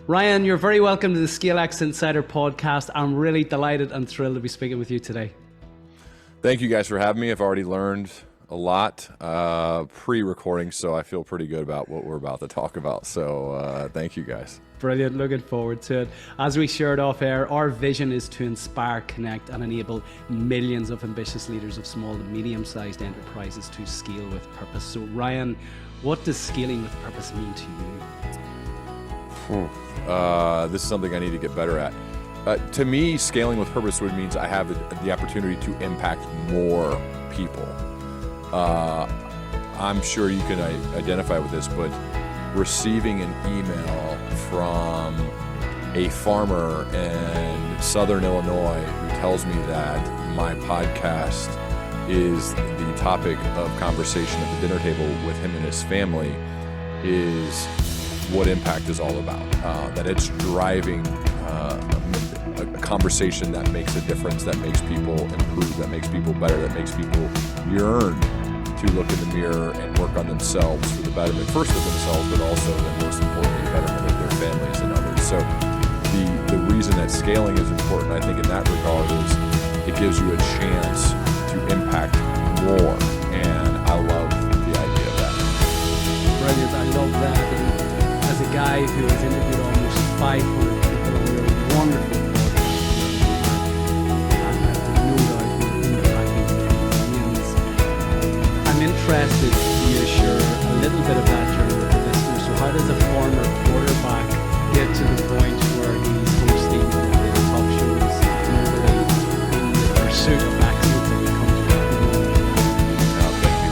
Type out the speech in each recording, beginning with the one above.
Ryan, you're very welcome to the ScaleX Insider podcast. I'm really delighted and thrilled to be speaking with you today. Thank you guys for having me. I've already learned a lot pre-recording, so I feel pretty good about what we're about to talk about. So thank you guys. Brilliant. Looking forward to it. As we shared off air, our vision is to inspire, connect, and enable millions of ambitious leaders of small to medium-sized enterprises to scale with purpose. So Ryan, what does scaling with purpose mean to you? This is something I need to get better at. To me, scaling with purpose would means I have the opportunity to impact more people. I'm sure you can identify with this, but receiving an email from a farmer in Southern Illinois who tells me that my podcast is the topic of conversation at the dinner table with him and his family is what impact is all about. That it's driving a conversation that makes a difference, that makes people improve, that makes people better, that makes people yearn to look in the mirror and work on themselves for the betterment, first of themselves, but also, and most importantly, the betterment of their families and others. So the reason that scaling is important, I think, in that regard is it gives you a chance to impact more, and I love the idea of that. Brilliant, I love that. And as a guy who has interviewed almost 500 people on really wonderful interested to share a little bit of that journey with the listeners. So how does a former quarterback get to the point where he's hosting the top shows globally in the pursuit of excellence and become Thank you.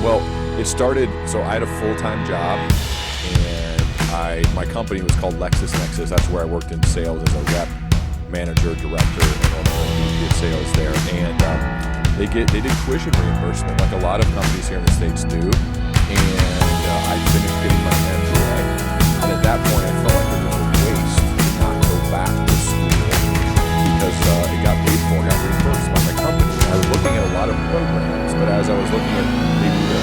Well, it started, so I had a full-time job, and my company was called LexisNexis. That's where I worked in sales as a rep, manager, director, and also VP of sales there. And they did tuition reimbursement like a lot of companies here in the States do, and I finished getting my MBA, and at that point I felt like it was a waste to not go back to school because it got paid for, got reimbursed by my company. I was looking at a lot of programs, but as I was looking at maybe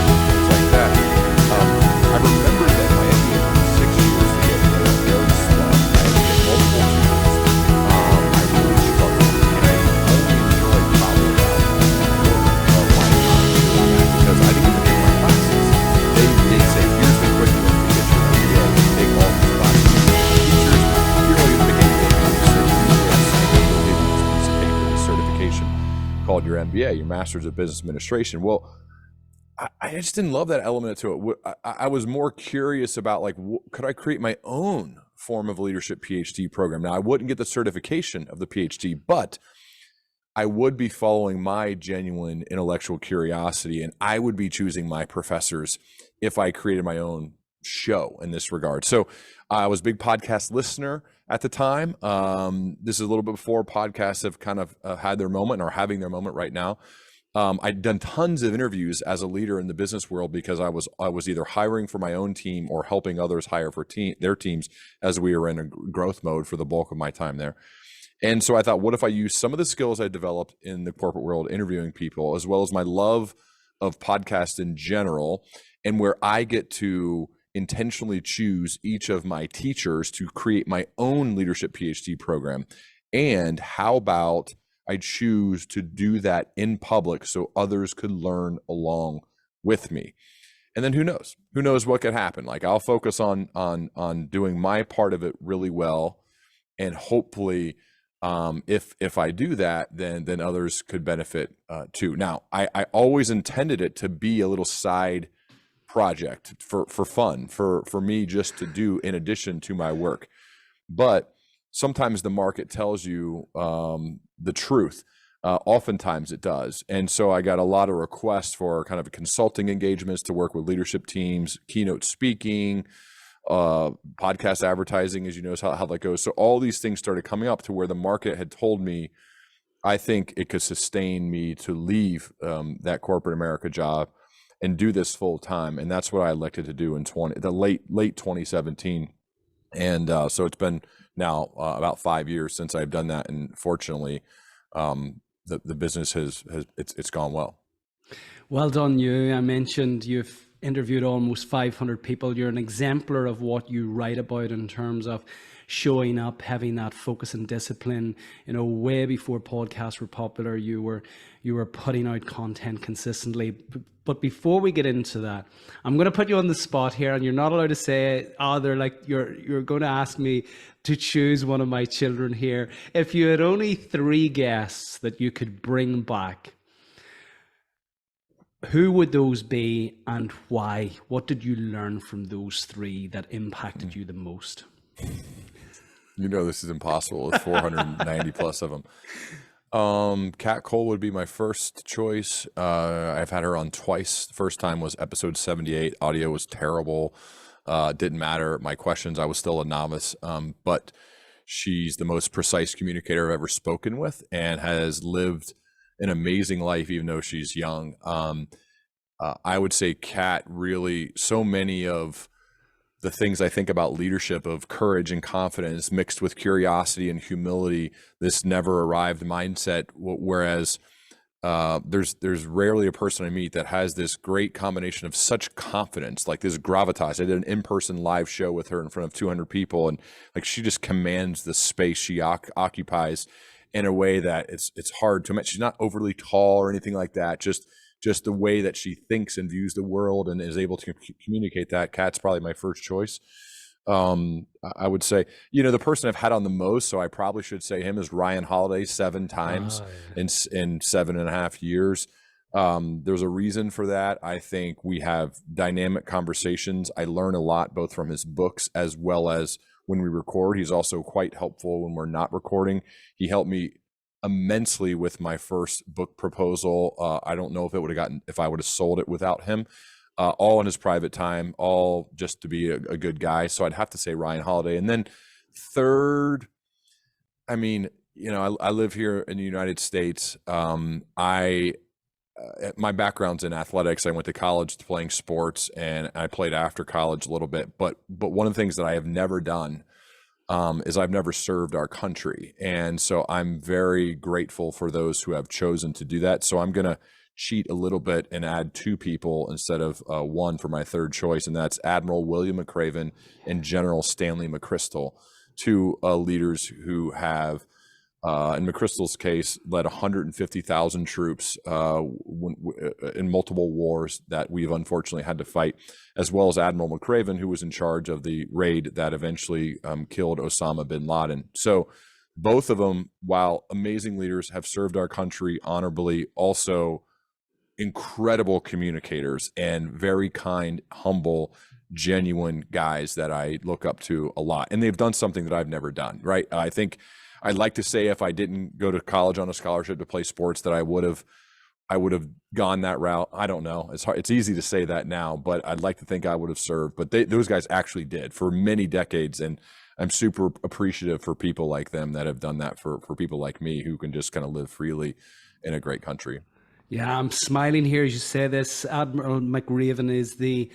things like that, I remembered that my MBA took 6 years to get very slow. I had to get multiple tutors. I really struggled, and I only enjoyed college because I didn't even take my classes. They'd say, here's the curriculum to get your MBA, and take all these classes. Teachers, you don't even pick anything. You say, you give you this piece of paper, this certification called your MBA, your Master's of Business Administration. Well, I just didn't love that element to it. I was more curious about, like, could I create my own form of leadership PhD program? Now, I wouldn't get the certification of the PhD, but I would be following my genuine intellectual curiosity, and I would be choosing my professors if I created my own show in this regard. So I was a big podcast listener at the time. This is a little bit before podcasts have kind of had their moment or having their moment right now. I'd done tons of interviews as a leader in the business world because I was either hiring for my own team or helping others hire for their teams as we were in a growth mode for the bulk of my time there. And so I thought, what if I use some of the skills I developed in the corporate world, interviewing people, as well as my love of podcasts in general, and where I get to intentionally choose each of my teachers to create my own leadership PhD program. And how about I choose to do that in public so others could learn along with me. And then who knows what could happen. Like, I'll focus on doing my part of it really well. And hopefully if I do that, then others could benefit too. Now, I always intended it to be a little side project for fun, for me just to do in addition to my work. But sometimes the market tells you the truth. Oftentimes it does. And so I got a lot of requests for kind of consulting engagements to work with leadership teams, keynote speaking, podcast advertising, as you know, how that goes. So all these things started coming up to where the market had told me, I think it could sustain me to leave that corporate America job and do this full time. And that's what I elected to do in the late 2017. And so it's been now about 5 years since I've done that. And fortunately, the business it's gone well. Well done, you. I mentioned you've interviewed almost 500 people. You're an exemplar of what you write about in terms of showing up, having that focus and discipline. You know, way before podcasts were popular, you were putting out content consistently. But before we get into that, I'm going to put you on the spot here, and you're not allowed to say, oh, they're like, you're going to ask me to choose one of my children here. If you had only 3 guests that you could bring back, who would those be and why? What did you learn from those 3 that impacted you the most? You know, this is impossible. It's 490 plus of them. Kat Cole would be my first choice. I've had her on twice. The first time was episode 78. Audio was terrible. Didn't matter. My questions, I was still a novice. But she's the most precise communicator I've ever spoken with and has lived an amazing life, even though she's young. I would say Kat really, so many of the things I think about leadership, of courage and confidence mixed with curiosity and humility, this never arrived mindset. Whereas there's rarely a person I meet that has this great combination of such confidence, like this gravitas. I did an in-person live show with her in front of 200 people, and like she just commands the space she occupies in a way that it's hard to imagine. She's not overly tall or anything like that. Just the way that she thinks and views the world and is able to communicate that. Kat's probably my first choice. I would say, you know, the person I've had on the most, so I probably should say him, is Ryan Holiday, 7 times in 7.5 years. There's a reason for that. I think we have dynamic conversations. I learn a lot both from his books as well as when we record. He's also quite helpful when we're not recording. He helped me immensely with my first book proposal. I don't know if I would have sold it without him. All in his private time, all just to be a good guy. So I'd have to say Ryan Holiday. And then third, I mean, you know, I live here in the United States. My background's in athletics. I went to college playing sports, and I played after college a little bit. But one of the things that I have never done is I've never served our country. And so I'm very grateful for those who have chosen to do that. So I'm going to cheat a little bit and add 2 people instead of 1 for my third choice. And that's Admiral William McRaven and General Stanley McChrystal, 2 leaders who have, in McChrystal's case, led 150,000 troops in multiple wars that we've unfortunately had to fight, as well as Admiral McRaven, who was in charge of the raid that eventually killed Osama bin Laden. So both of them, while amazing leaders, have served our country honorably, also incredible communicators and very kind, humble, genuine guys that I look up to a lot. And they've done something that I've never done, right? I think I'd like to say if I didn't go to college on a scholarship to play sports that I would have gone that route. I don't know. It's hard. It's easy to say that now, but I'd like to think I would have served. But those guys actually did for many decades. And I'm super appreciative for people like them that have done that for people like me who can just kind of live freely in a great country. Yeah, I'm smiling here as you say this. Admiral McRaven is the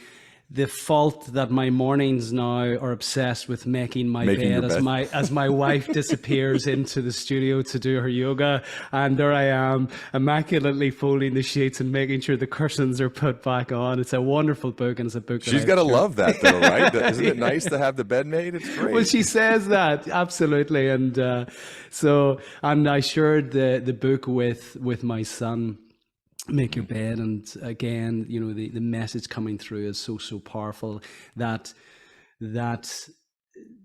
fault that my mornings now are obsessed with making my bed as my wife disappears into the studio to do her yoga, and there I am immaculately folding the sheets and making sure the cushions are put back on. It's a wonderful book, and it's a book she's got to love that though, right? Isn't it nice to have the bed made? It's great. Well, she says that absolutely, and and I shared the book with my son, Make Your Bed, and again, you know, the message coming through is so powerful that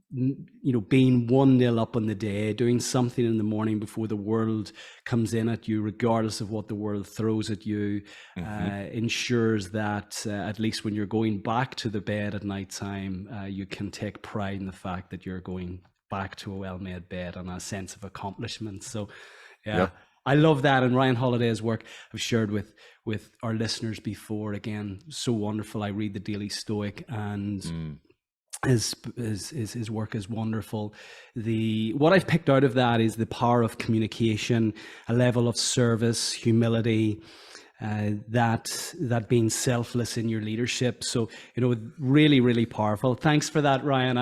you know, being 1-0 up on the day, doing something in the morning before the world comes in at you, regardless of what the world throws at you, ensures that at least when you're going back to the bed at nighttime, you can take pride in the fact that you're going back to a well-made bed and a sense of accomplishment. So yeah. I love that. And Ryan Holiday's work I've shared with our listeners before. Again, so wonderful. I read the Daily Stoic, and his work is wonderful. What I've picked out of that is the power of communication, a level of service, humility, that being selfless in your leadership. So, really, really powerful. Thanks for that, Ryan.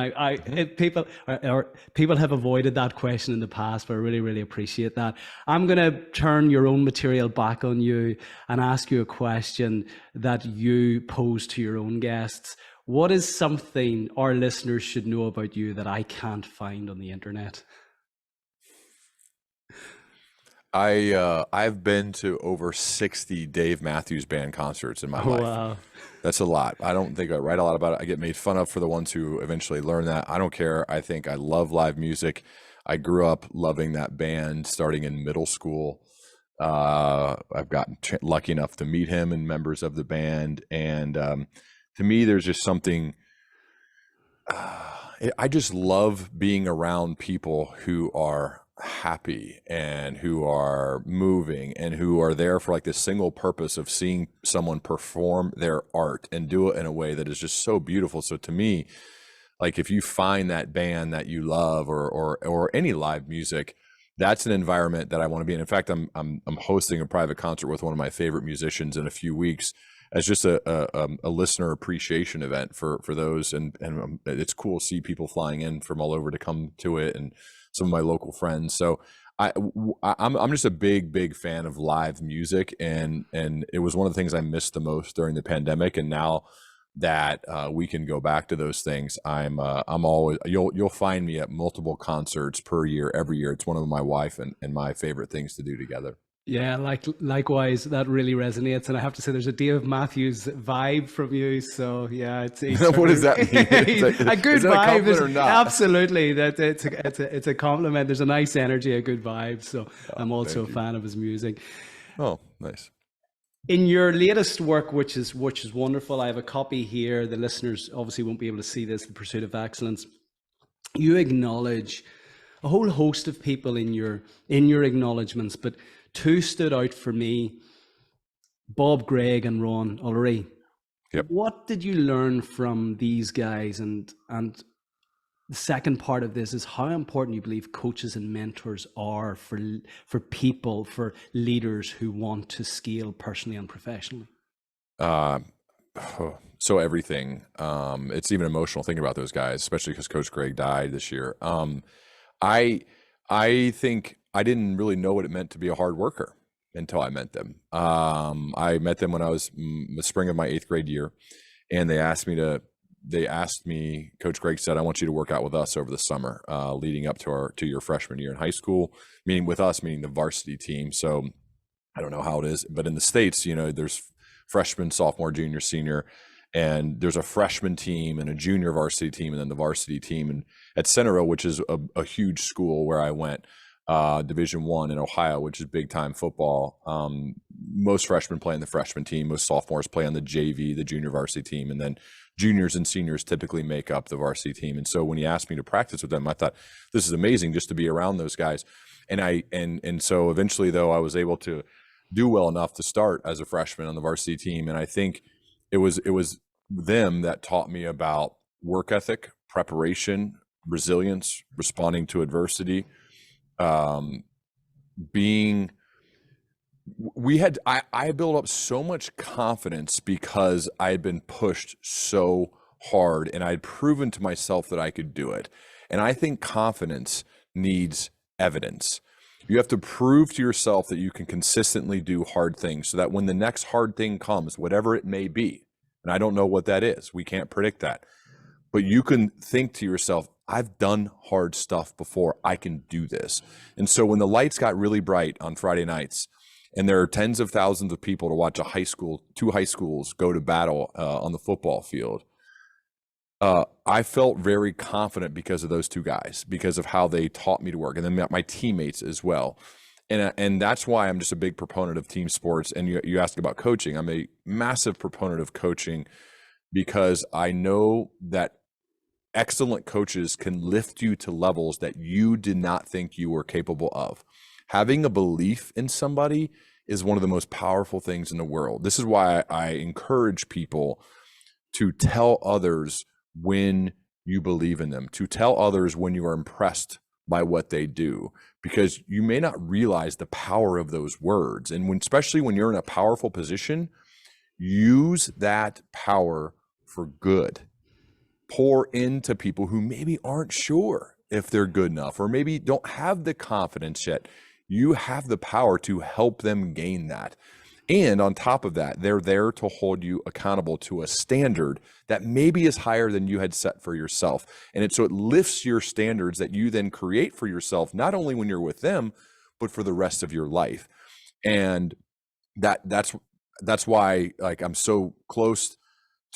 People have avoided that question in the past, but I really, really appreciate that. I'm going to turn your own material back on you and ask you a question that you pose to your own guests. What is something our listeners should know about you that I can't find on the internet? I've been to over 60 Dave Matthews Band concerts in my life. Wow. That's a lot. I don't think I write a lot about it. I get made fun of for the ones who eventually learn that. I don't care. I think I love live music. I grew up loving that band starting in middle school. I've gotten lucky enough to meet him and members of the band. And to me, there's just something, I just love being around people who are happy and who are moving and who are there for like this single purpose of seeing someone perform their art and do it in a way that is just so beautiful. So to me, like if you find that band that you love or any live music, that's an environment that I want to be in. In fact, I'm hosting a private concert with one of my favorite musicians in a few weeks as just a listener appreciation event for those. And it's cool to see people flying in from all over to come to it, and some of my local friends. So I'm just a big fan of live music, and it was one of the things I missed the most during the pandemic. And now that we can go back to those things, I'm always, you'll find me at multiple concerts per year, every year. It's one of my wife and my favorite things to do together. Yeah, likewise, that really resonates, and I have to say, there's a Dave Matthews vibe from you. So yeah, it's what does that mean? A good vibe. Is or not? Absolutely, that it's a compliment. There's a nice energy, a good vibe. So I'm also a fan of his music. Oh, nice. In your latest work, which is wonderful, I have a copy here. The listeners obviously won't be able to see this. The Pursuit of Excellence. You acknowledge a whole host of people in your acknowledgements, but two stood out for me: Bob Gregg and Ron Ullery. Yep. What did you learn from these guys? And the second part of this is how important you believe coaches and mentors are for people, for leaders who want to scale personally and professionally. So everything. It's even emotional thinking about those guys, especially because Coach Gregg died this year. I think I didn't really know what it meant to be a hard worker until I met them. I met them when I was the spring of my 8th grade year, and they asked me, Coach Gregg said, I want you to work out with us over the summer, leading up to your freshman year in high school, meaning with us, meaning the varsity team. So I don't know how it is, but in the States, there's freshman, sophomore, junior, senior, and there's a freshman team and a junior varsity team and then the varsity team. And at Centerville, which is a huge school where I went, Division I in Ohio, which is big time football. Most freshmen play on the freshman team. Most sophomores play on the JV, the junior varsity team. And then juniors and seniors typically make up the varsity team. And so when he asked me to practice with them, I thought, this is amazing just to be around those guys. And so eventually, though, I was able to do well enough to start as a freshman on the varsity team. And I think it was them that taught me about work ethic, preparation, resilience, responding to adversity, I built up so much confidence because I had been pushed so hard and I'd proven to myself that I could do it. And I think confidence needs evidence. You have to prove to yourself that you can consistently do hard things so that when the next hard thing comes, whatever it may be, and I don't know what that is, we can't predict that, but you can think to yourself, I've done hard stuff before, I can do this. And so when the lights got really bright on Friday nights and there are tens of thousands of people to watch two high schools go to battle on the football field, I felt very confident because of those two guys, because of how they taught me to work, and then my teammates as well. And that's why I'm just a big proponent of team sports. And you asked about coaching. I'm a massive proponent of coaching because I know that excellent coaches can lift you to levels that you did not think you were capable of. Having a belief in somebody is one of the most powerful things in the world. This is why I encourage people to tell others when you believe in them, to tell others when you are impressed by what they do, because you may not realize the power of those words. And especially when you're in a powerful position, use that power for good. Pour into people who maybe aren't sure if they're good enough, or maybe don't have the confidence yet. You have the power to help them gain that. And on top of that, they're there to hold you accountable to a standard that maybe is higher than you had set for yourself. And so it lifts your standards that you then create for yourself, not only when you're with them, but for the rest of your life. And that's why, like, I'm so close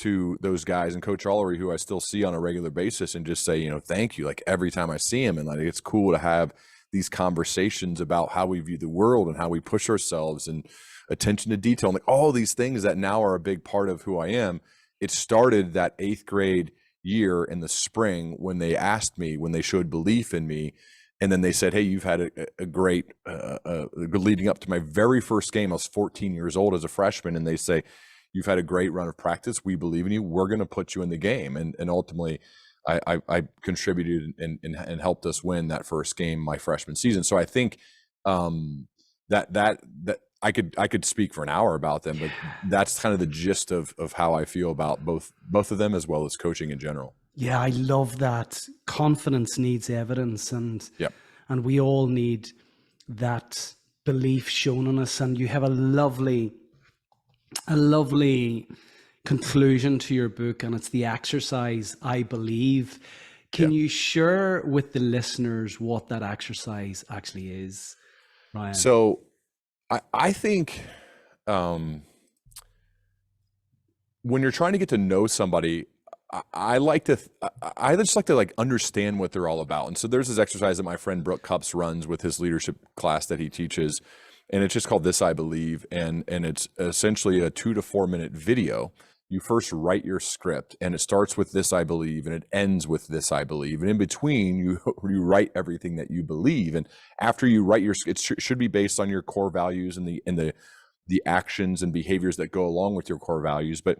to those guys and Coach Ollery, who I still see on a regular basis, and just say, you know, thank you, like, every time I see him. And like, it's cool to have these conversations about how we view the world and how we push ourselves and attention to detail, and like all these things that now are a big part of who I am. It started that 8th grade year in the spring when they asked me, when they showed belief in me, and then they said, hey, you've had a great leading up to my very first game. I was 14 years old as a freshman, and they say, you've had a great run of practice. We believe in you. We're going to put you in the game. And ultimately, I contributed and helped us win that first game my freshman season. So I think that I could speak for an hour about them, but that's kind of the gist of how I feel about both of them, as well as coaching in general. Yeah, I love that. Confidence needs evidence, and Yep. and we all need that belief shown on us. And you have a lovely conclusion to your book, and it's the exercise, I believe. Can you share with the listeners what that exercise actually is, Ryan? So I think when you're trying to get to know somebody, I just like to like understand what they're all about. And so there's this exercise that my friend Brooke Cups runs with his leadership class that he teaches, and it's just called This I Believe, and it's essentially a 2 to 4 minute video. You first write your script, and it starts with this I believe, and it ends with this I believe, and in between you write everything that you believe. And after you write it should be based on your core values and the actions and behaviors that go along with your core values. But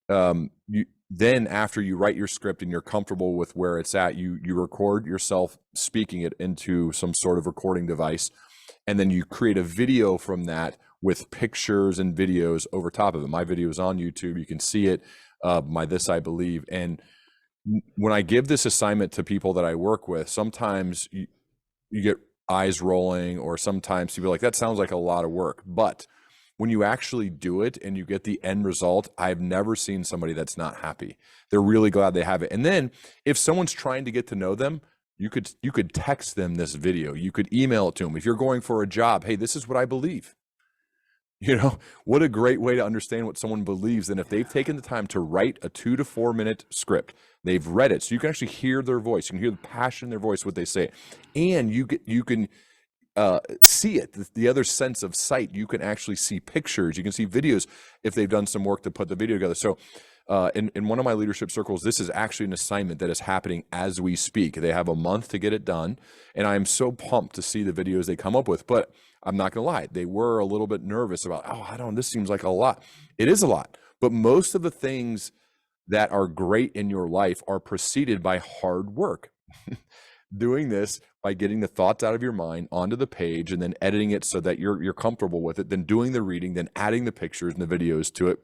then after you write your script and you're comfortable with where it's at, you record yourself speaking it into some sort of recording device, and then you create a video from that with pictures and videos over top of it. My video is on YouTube. You can see it, my This I Believe. And when I give this assignment to people that I work with, sometimes you get eyes rolling, or sometimes people are like, that sounds like a lot of work. But when you actually do it and you get the end result, I've never seen somebody that's not happy. They're really glad they have it. And then if someone's trying to get to know them, you could text them this video. You could email it to them. If you're going for a job, hey, this is what I believe. You know, what a great way to understand what someone believes. And if they've taken the time to write a 2 to 4 minute script, they've read it, so you can actually hear their voice. You can hear the passion in their voice, what they say, and you can see it, the other sense of sight. You can actually see pictures, you can see videos if they've done some work to put the video together. So in one of my leadership circles, this is actually an assignment that is happening as we speak. They have a month to get it done, and I'm so pumped to see the videos they come up with. But I'm not gonna lie, they were a little bit nervous about, this seems like a lot. It is a lot, but most of the things that are great in your life are preceded by hard work. Doing this by getting the thoughts out of your mind onto the page, and then editing it so that you're comfortable with it, then doing the reading, then adding the pictures and the videos to it,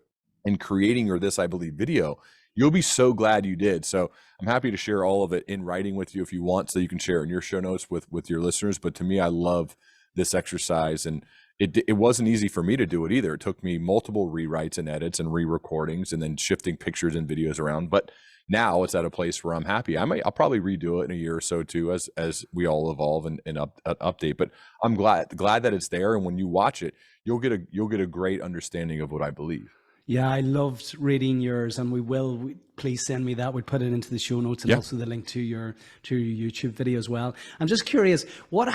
and creating your This I Believe video. You'll be so glad you did. So I'm happy to share all of it in writing with you if you want, so you can share in your show notes with your listeners. But to me, I love this exercise, and it wasn't easy for me to do it either. It took me multiple rewrites and edits and re-recordings, and then shifting pictures and videos around. But now it's at a place where I'm happy. I'll probably redo it in a year or so too, as we all evolve and update. But I'm glad that it's there, and when you watch it, you'll get a great understanding of what I believe. Yeah, I loved reading yours, and please send me that. We'll put it into the show notes, and also the link to your YouTube video as well. I'm just curious, what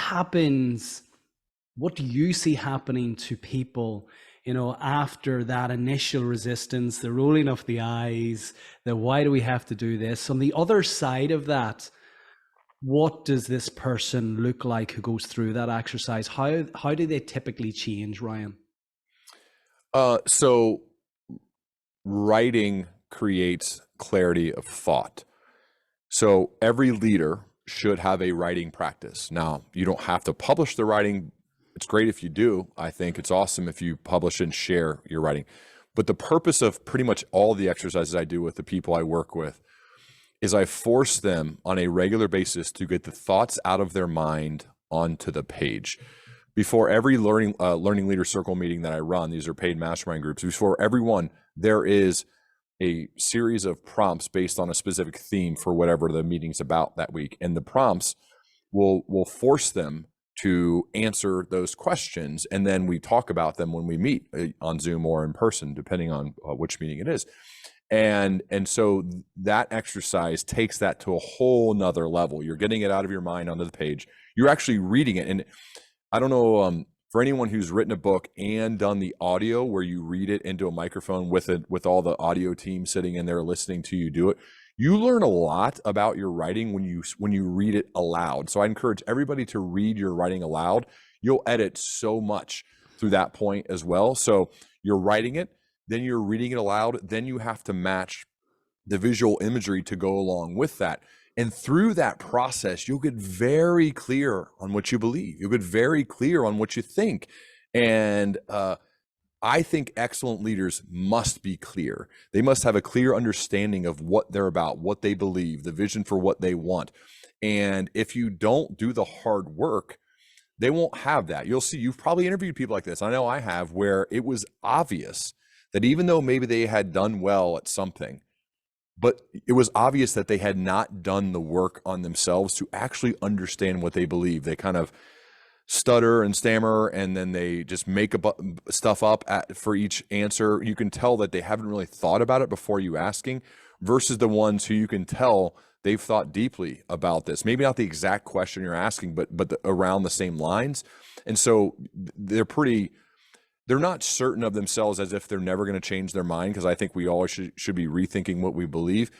do you see happening to people, after that initial resistance, the rolling of the eyes, the why do we have to do this? On the other side of that, what does this person look like who goes through that exercise? How do they typically change, Ryan? So writing creates clarity of thought. So every leader should have a writing practice. Now, you don't have to publish the writing. It's great if you do. I think it's awesome if you publish and share your writing. But the purpose of pretty much all the exercises I do with the people I work with is I force them on a regular basis to get the thoughts out of their mind onto the page. Before every learning leader circle meeting that I run, these are paid mastermind groups, before every one, there is a series of prompts based on a specific theme for whatever the meeting's about that week. And the prompts will force them to answer those questions. And then we talk about them when we meet on Zoom or in person, depending on which meeting it is. And so that exercise takes that to a whole nother level. You're getting it out of your mind onto the page. You're actually reading it. And I don't know, for anyone who's written a book and done the audio where you read it into a microphone with all the audio team sitting in there listening to you do it, you learn a lot about your writing when you read it aloud. So I encourage everybody to read your writing aloud. You'll edit so much through that point as well. So you're writing it, then you're reading it aloud, then you have to match the visual imagery to go along with that. And through that process, you'll get very clear on what you believe. You'll get very clear on what you think. And I think excellent leaders must be clear. They must have a clear understanding of what they're about, what they believe, the vision for what they want. And if you don't do the hard work, they won't have that. You'll see, you've probably interviewed people like this. I know I have, where it was obvious that even though maybe they had done well at something, but it was obvious that they had not done the work on themselves to actually understand what they believe. They kind of stutter and stammer, and then they just make stuff up for each answer. You can tell that they haven't really thought about it before you asking, versus the ones who you can tell they've thought deeply about this. Maybe not the exact question you're asking, but around the same lines. And so they're not certain of themselves, as if they're never going to change their mind, because I think we all should be rethinking what we believe.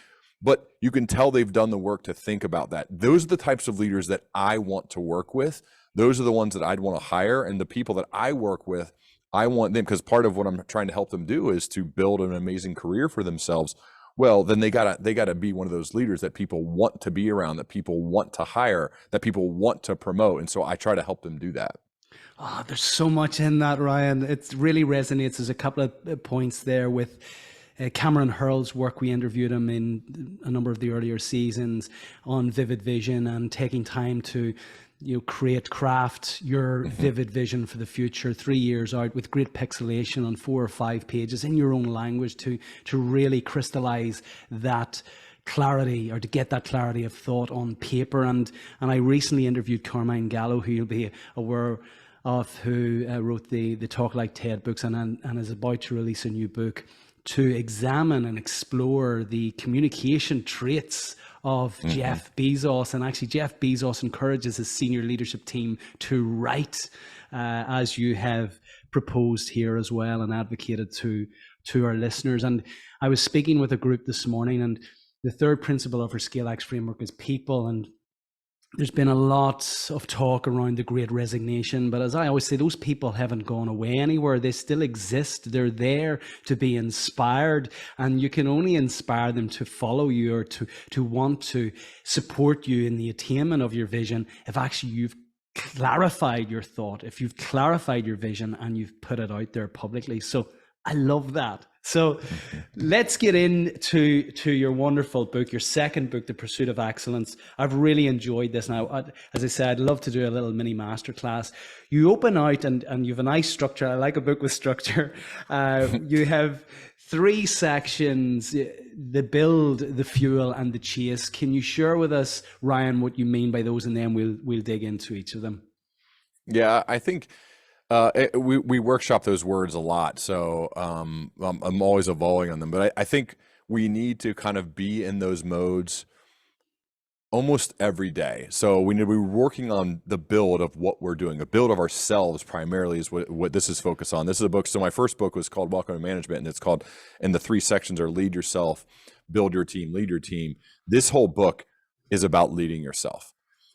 But you can tell they've done the work to think about that. Those are the types of leaders that I want to work with. Those are the ones that I'd want to hire. And the people that I work with, I want them, because part of what I'm trying to help them do is to build an amazing career for themselves. Well, then they gotta be one of those leaders that people want to be around, that people want to hire, that people want to promote. And so I try to help them do that. Oh, there's so much in that, Ryan. It really resonates. There's a couple of points there with Cameron Hurl's work. We interviewed him in a number of the earlier seasons on vivid vision and taking time to craft your vivid vision for the future 3 years out with great pixelation on 4 or 5 pages in your own language to really crystallize that clarity, or to get that clarity of thought on paper. And I recently interviewed Carmine Gallo, who you'll be aware of, who wrote the Talk Like TED books and is about to release a new book to examine and explore the communication traits of Jeff Bezos. And actually, Jeff Bezos encourages his senior leadership team to write, as you have proposed here as well and advocated to our listeners. And I was speaking with a group this morning, and the third principle of our ScaleX framework is people. And there's been a lot of talk around the Great Resignation, but as I always say, those people haven't gone away anywhere. They still exist. They're there to be inspired, and you can only inspire them to follow you or to want to support you in the attainment of your vision if actually you've clarified your thought, if you've clarified your vision and you've put it out there publicly. So I love that. So let's get into your wonderful book, your second book, The Pursuit of Excellence. I've really enjoyed this. Now, as I said, I'd love to do a little mini masterclass. You open out and you have a nice structure. I like a book with structure. You have 3 sections: the build, the fuel, and the chase. Can you share with us, Ryan, what you mean by those, and then we'll dig into each of them? Yeah, I think we workshop those words a lot, so I'm always evolving on them. But I think we need to kind of be in those modes almost every day. So we need to be working on the build of what we're doing. A build of ourselves primarily is what this is focused on. This is a book. So my first book was called Welcome to Management, and the 3 sections are lead yourself, build your team, lead your team. This whole book is about leading yourself.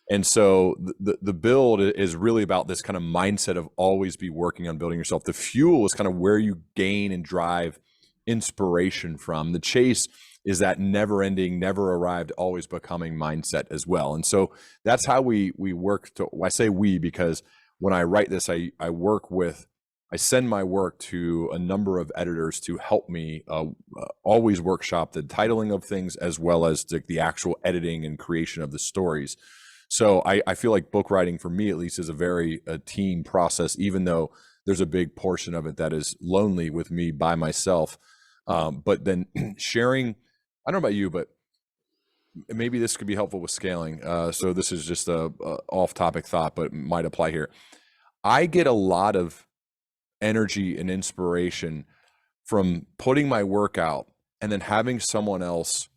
And so the build is really about this kind of mindset of always be working on building yourself. The fuel is kind of where you gain and drive inspiration from. The chase is that never ending, never arrived, always becoming mindset as well. And so that's how we work to, I say we, because when I write this, I send my work to a number of editors to help me always workshop the titling of things as well as the actual editing and creation of the stories. So I feel like book writing, for me at least, is a team process, even though there's a big portion of it that is lonely with me by myself. But then sharing, I don't know about you, but maybe this could be helpful with scaling. So this is just a off-topic thought, but it might apply here. I get a lot of energy and inspiration from putting my work out and then having someone else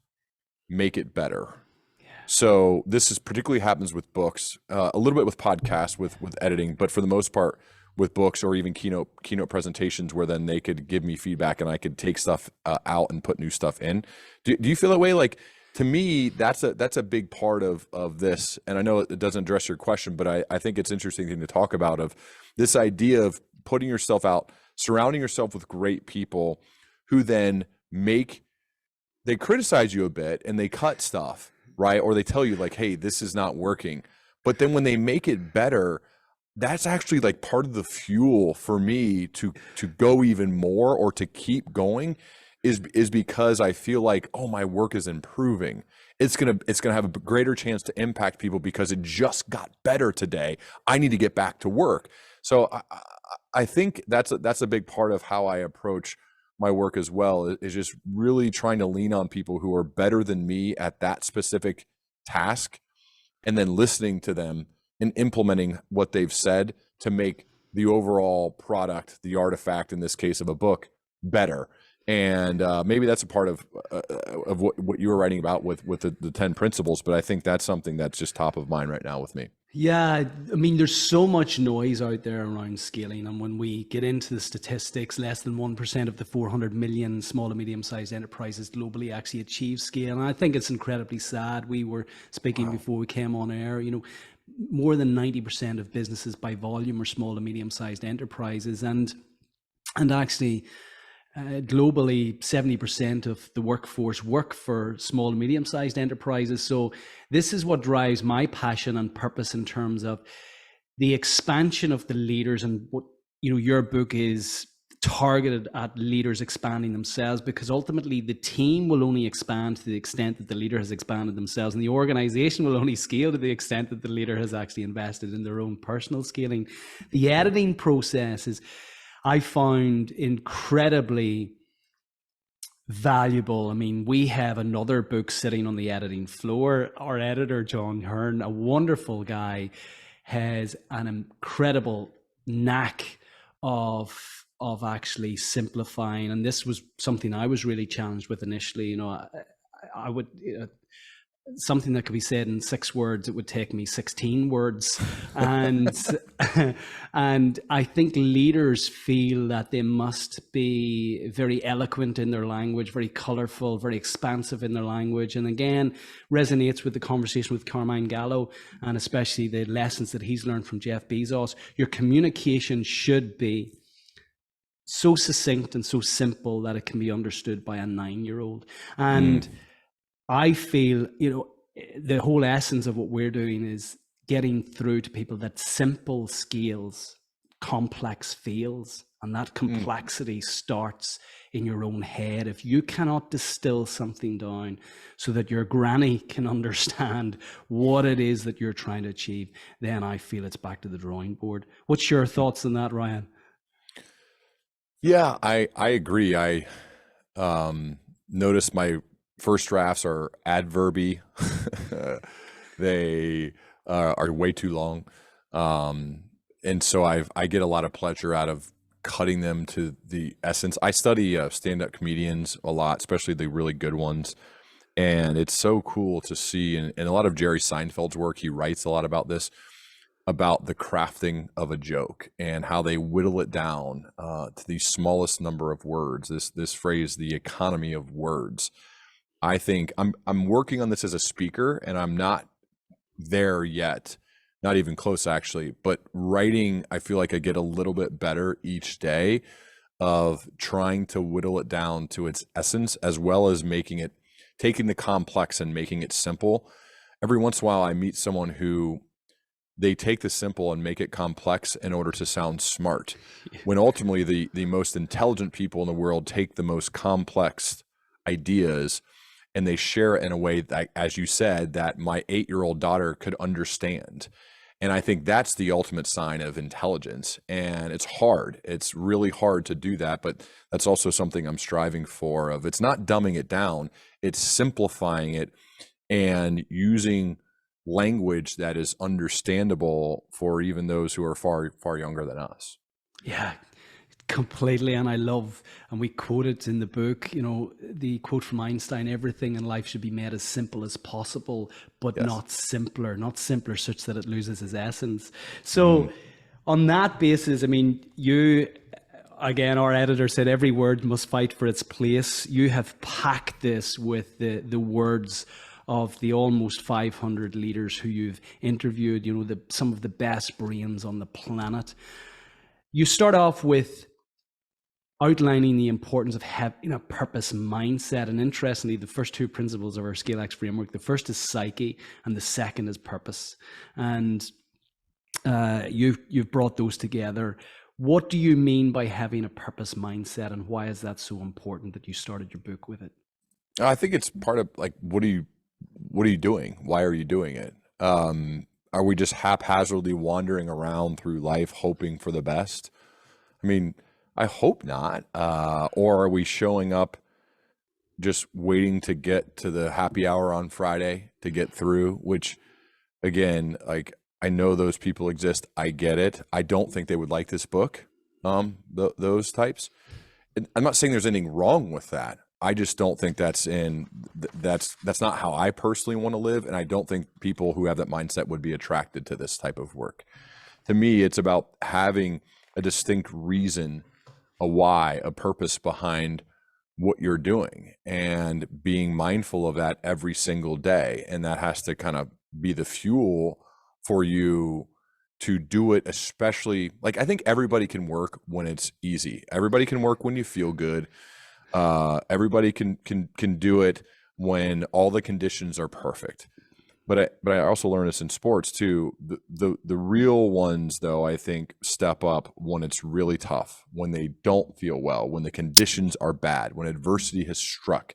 make it better. Yeah. So this is particularly happens with books, a little bit with podcasts, with editing, but for the most part with books or even keynote presentations, where then they could give me feedback and I could take stuff out and put new stuff in. Do you feel that way? Like, to me, that's a big part of this. And I know it doesn't address your question, but I think it's an interesting thing to talk about, of this idea of putting yourself out, surrounding yourself with great people who then they criticize you a bit and they cut stuff, right? Or they tell you like, hey, this is not working. But then when they make it better, that's actually like part of the fuel for me to go even more or to keep going, is because I feel like, oh, my work is improving. It's gonna have a greater chance to impact people because it just got better today. I need to get back to work. So I think that's a big part of how I approach my work as well, is just really trying to lean on people who are better than me at that specific task, and then listening to them and implementing what they've said to make the overall product, the artifact in this case of a book, better. And maybe that's a part of what you were writing about with the 10 principles, but I think that's something that's just top of mind right now with me. Yeah, I mean, there's so much noise out there around scaling. And when we get into the statistics, less than 1% of the 400 million small and medium-sized enterprises globally actually achieve scale. And I think it's incredibly sad. We were speaking before we came on air, more than 90% of businesses by volume are small and medium-sized enterprises. And actually, globally, 70% of the workforce work for small and medium-sized enterprises. So this is what drives my passion and purpose in terms of the expansion of the leaders. And what, your book is targeted at leaders expanding themselves, because ultimately the team will only expand to the extent that the leader has expanded themselves, and the organization will only scale to the extent that the leader has actually invested in their own personal scaling. The editing process is, I found, incredibly valuable. I mean, we have another book sitting on the editing floor. Our editor, John Hearn, a wonderful guy, has an incredible knack of actually simplifying. And this was something I was really challenged with initially. I would... something that could be said in 6 words, it would take me 16 words. And and I think leaders feel that they must be very eloquent in their language, very colorful, very expansive in their language. And again, resonates with the conversation with Carmine Gallo, and especially the lessons that he's learned from Jeff Bezos. Your communication should be so succinct and so simple that it can be understood by a 9-year-old. And I feel, the whole essence of what we're doing is getting through to people that simple scales, complex feels, and that complexity starts in your own head. If you cannot distill something down so that your granny can understand what it is that you're trying to achieve, then I feel it's back to the drawing board. What's your thoughts on that, Ryan? Yeah, I agree. I noticed my first drafts are adverby. They are way too long. And so I get a lot of pleasure out of cutting them to the essence. I study stand-up comedians a lot, especially the really good ones. And it's so cool to see, and a lot of Jerry Seinfeld's work, he writes a lot about this, about the crafting of a joke and how they whittle it down to the smallest number of words. This phrase, the economy of words. I think I'm working on this as a speaker, and I'm not there yet, not even close actually, but writing, I feel like I get a little bit better each day of trying to whittle it down to its essence, as well as taking the complex and making it simple. Every once in a while I meet someone who they take the simple and make it complex in order to sound smart, when ultimately the most intelligent people in the world take the most complex ideas and they share it in a way that, as you said, that my 8-year-old daughter could understand. And I think that's the ultimate sign of intelligence. And it's hard. It's really hard to do that. But that's also something I'm striving for. It's not dumbing it down, it's simplifying it and using language that is understandable for even those who are far, far younger than us. Yeah, completely. And I love, and we quote it in the book, the quote from Einstein: everything in life should be made as simple as possible, but Yes. not simpler such that it loses its essence. So on that basis, I mean, you, again, our editor said every word must fight for its place. You have packed this with the words of the almost 500 leaders who you've interviewed, some of the best brains on the planet. You start off with outlining the importance of having a purpose mindset. And interestingly, the first two principles of our ScaleX framework, the first is psyche and the second is purpose. And you've brought those together. What do you mean by having a purpose mindset, and why is that so important that you started your book with it? I think it's part of like, what are you doing? Why are you doing it? Are we just haphazardly wandering around through life hoping for the best? I mean, I hope not. Or are we showing up just waiting to get to the happy hour on Friday to get through? Which, again, like, I know those people exist. I get it. I don't think they would like this book. Those types. And I'm not saying there's anything wrong with that. I just don't think that's not how I personally want to live. And I don't think people who have that mindset would be attracted to this type of work. To me, it's about having a distinct reason, a why, a purpose behind what you're doing, and being mindful of that every single day. And that has to kind of be the fuel for you to do it. Especially, like, I think everybody can work when it's easy. Everybody can work when you feel good. Everybody can do it when all the conditions are perfect. But I also learned this in sports too. The real ones, though, I think step up when it's really tough, when they don't feel well, when the conditions are bad, when adversity has struck.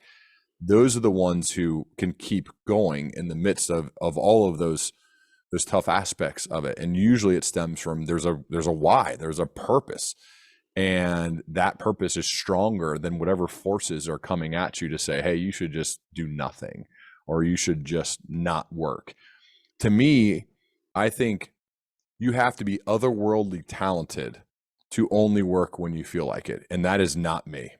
Those are the ones who can keep going in the midst of all of those tough aspects of it. And usually it stems from there's a why, there's a purpose. And that purpose is stronger than whatever forces are coming at you to say, hey, you should just do nothing, or you should just not work. To me, I think you have to be otherworldly talented to only work when you feel like it. And that is not me,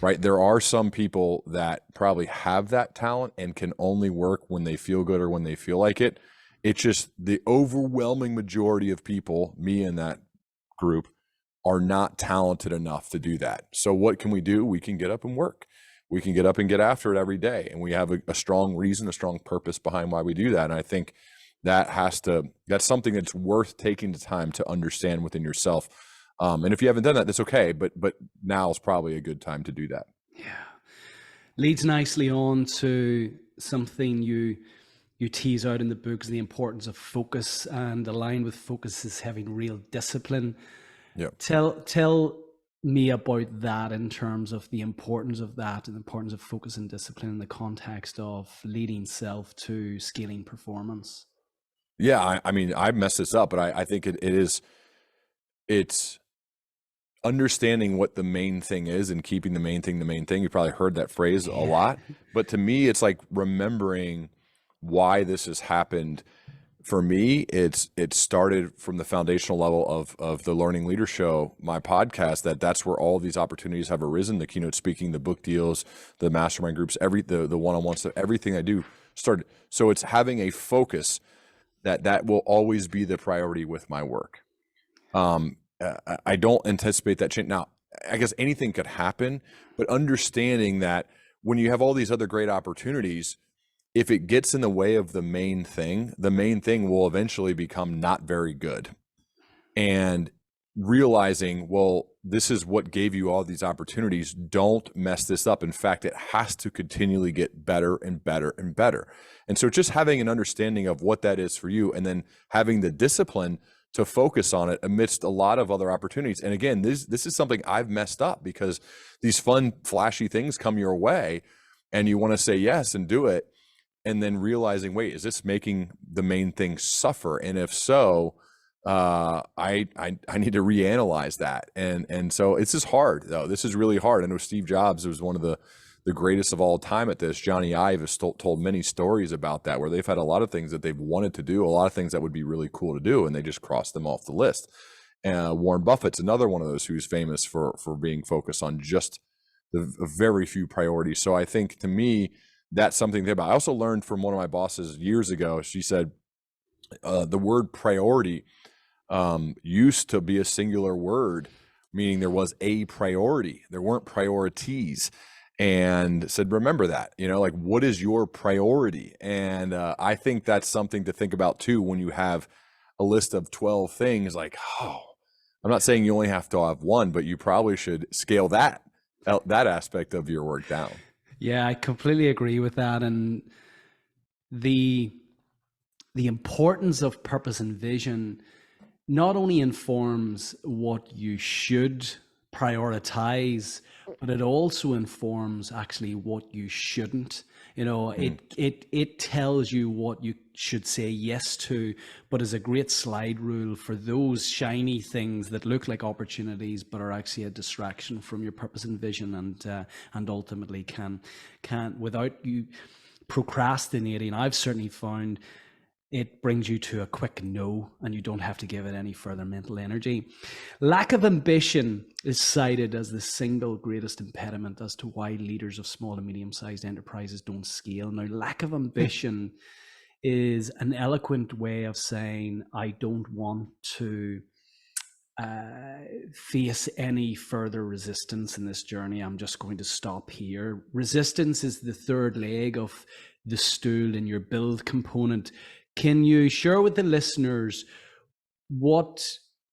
right? There are some people that probably have that talent and can only work when they feel good or when they feel like it. It's just the overwhelming majority of people, me in that group, are not talented enough to do that. So what can we do? We can get up and work. We can get up and get after it every day. And we have a strong reason, a strong purpose behind why we do that. And I think that's something that's worth taking the time to understand within yourself. And if you haven't done that, that's okay. But now is probably a good time to do that. Yeah. Leads nicely on to something you tease out in the book, is the importance of focus, and aligned with focus is having real discipline. Yeah. Tell me about that in terms of the importance of that and the importance of focus and discipline in the context of leading self to scaling performance. Yeah, I mean, I messed this up, but I think it's understanding what the main thing is and keeping the main thing the main thing. You probably heard that phrase a lot, but to me, it's like remembering why this has happened. For me, it started from the foundational level of the Learning Leader Show, my podcast. That's where all these opportunities have arisen: the keynote speaking, the book deals, the mastermind groups, the one-on-one stuff, everything I do started. So it's having a focus that will always be the priority with my work. I don't anticipate that change. Now, I guess anything could happen, but understanding that when you have all these other great opportunities, if it gets in the way of the main thing will eventually become not very good. And realizing, well, this is what gave you all these opportunities. Don't mess this up. In fact, it has to continually get better and better and better. And so just having an understanding of what that is for you, and then having the discipline to focus on it amidst a lot of other opportunities. And again, this is something I've messed up, because these fun, flashy things come your way and you want to say yes and do it. And then realizing, wait, is this making the main thing suffer? And if so, I need to reanalyze that. And so it's just hard, though. This is really hard. I know Steve Jobs was one of the greatest of all time at this. Johnny Ive has told many stories about that, where they've had a lot of things that they've wanted to do, a lot of things that would be really cool to do, and they just crossed them off the list. Warren Buffett's another one of those who's famous for being focused on just the very few priorities. So I think, to me, that's something to think about. I also learned from one of my bosses years ago. She said the word priority used to be a singular word, meaning there was a priority. There weren't priorities. And said, remember that, like, what is your priority? And I think that's something to think about too, when you have a list of 12 things. Like, I'm not saying you only have to have one, but you probably should scale that aspect of your work down. Yeah, I completely agree with that. And the importance of purpose and vision not only informs what you should prioritize, but it also informs actually what you shouldn't. It tells you what you should say yes to, but is a great slide rule for those shiny things that look like opportunities but are actually a distraction from your purpose and vision, and ultimately can without you procrastinating. I've certainly found it brings you to a quick no, and you don't have to give it any further mental energy. Lack of ambition is cited as the single greatest impediment as to why leaders of small and medium-sized enterprises don't scale. Now, lack of ambition is an eloquent way of saying, I don't want to face any further resistance in this journey. I'm just going to stop here. Resistance is the third leg of the stool in your build component. Can you share with the listeners what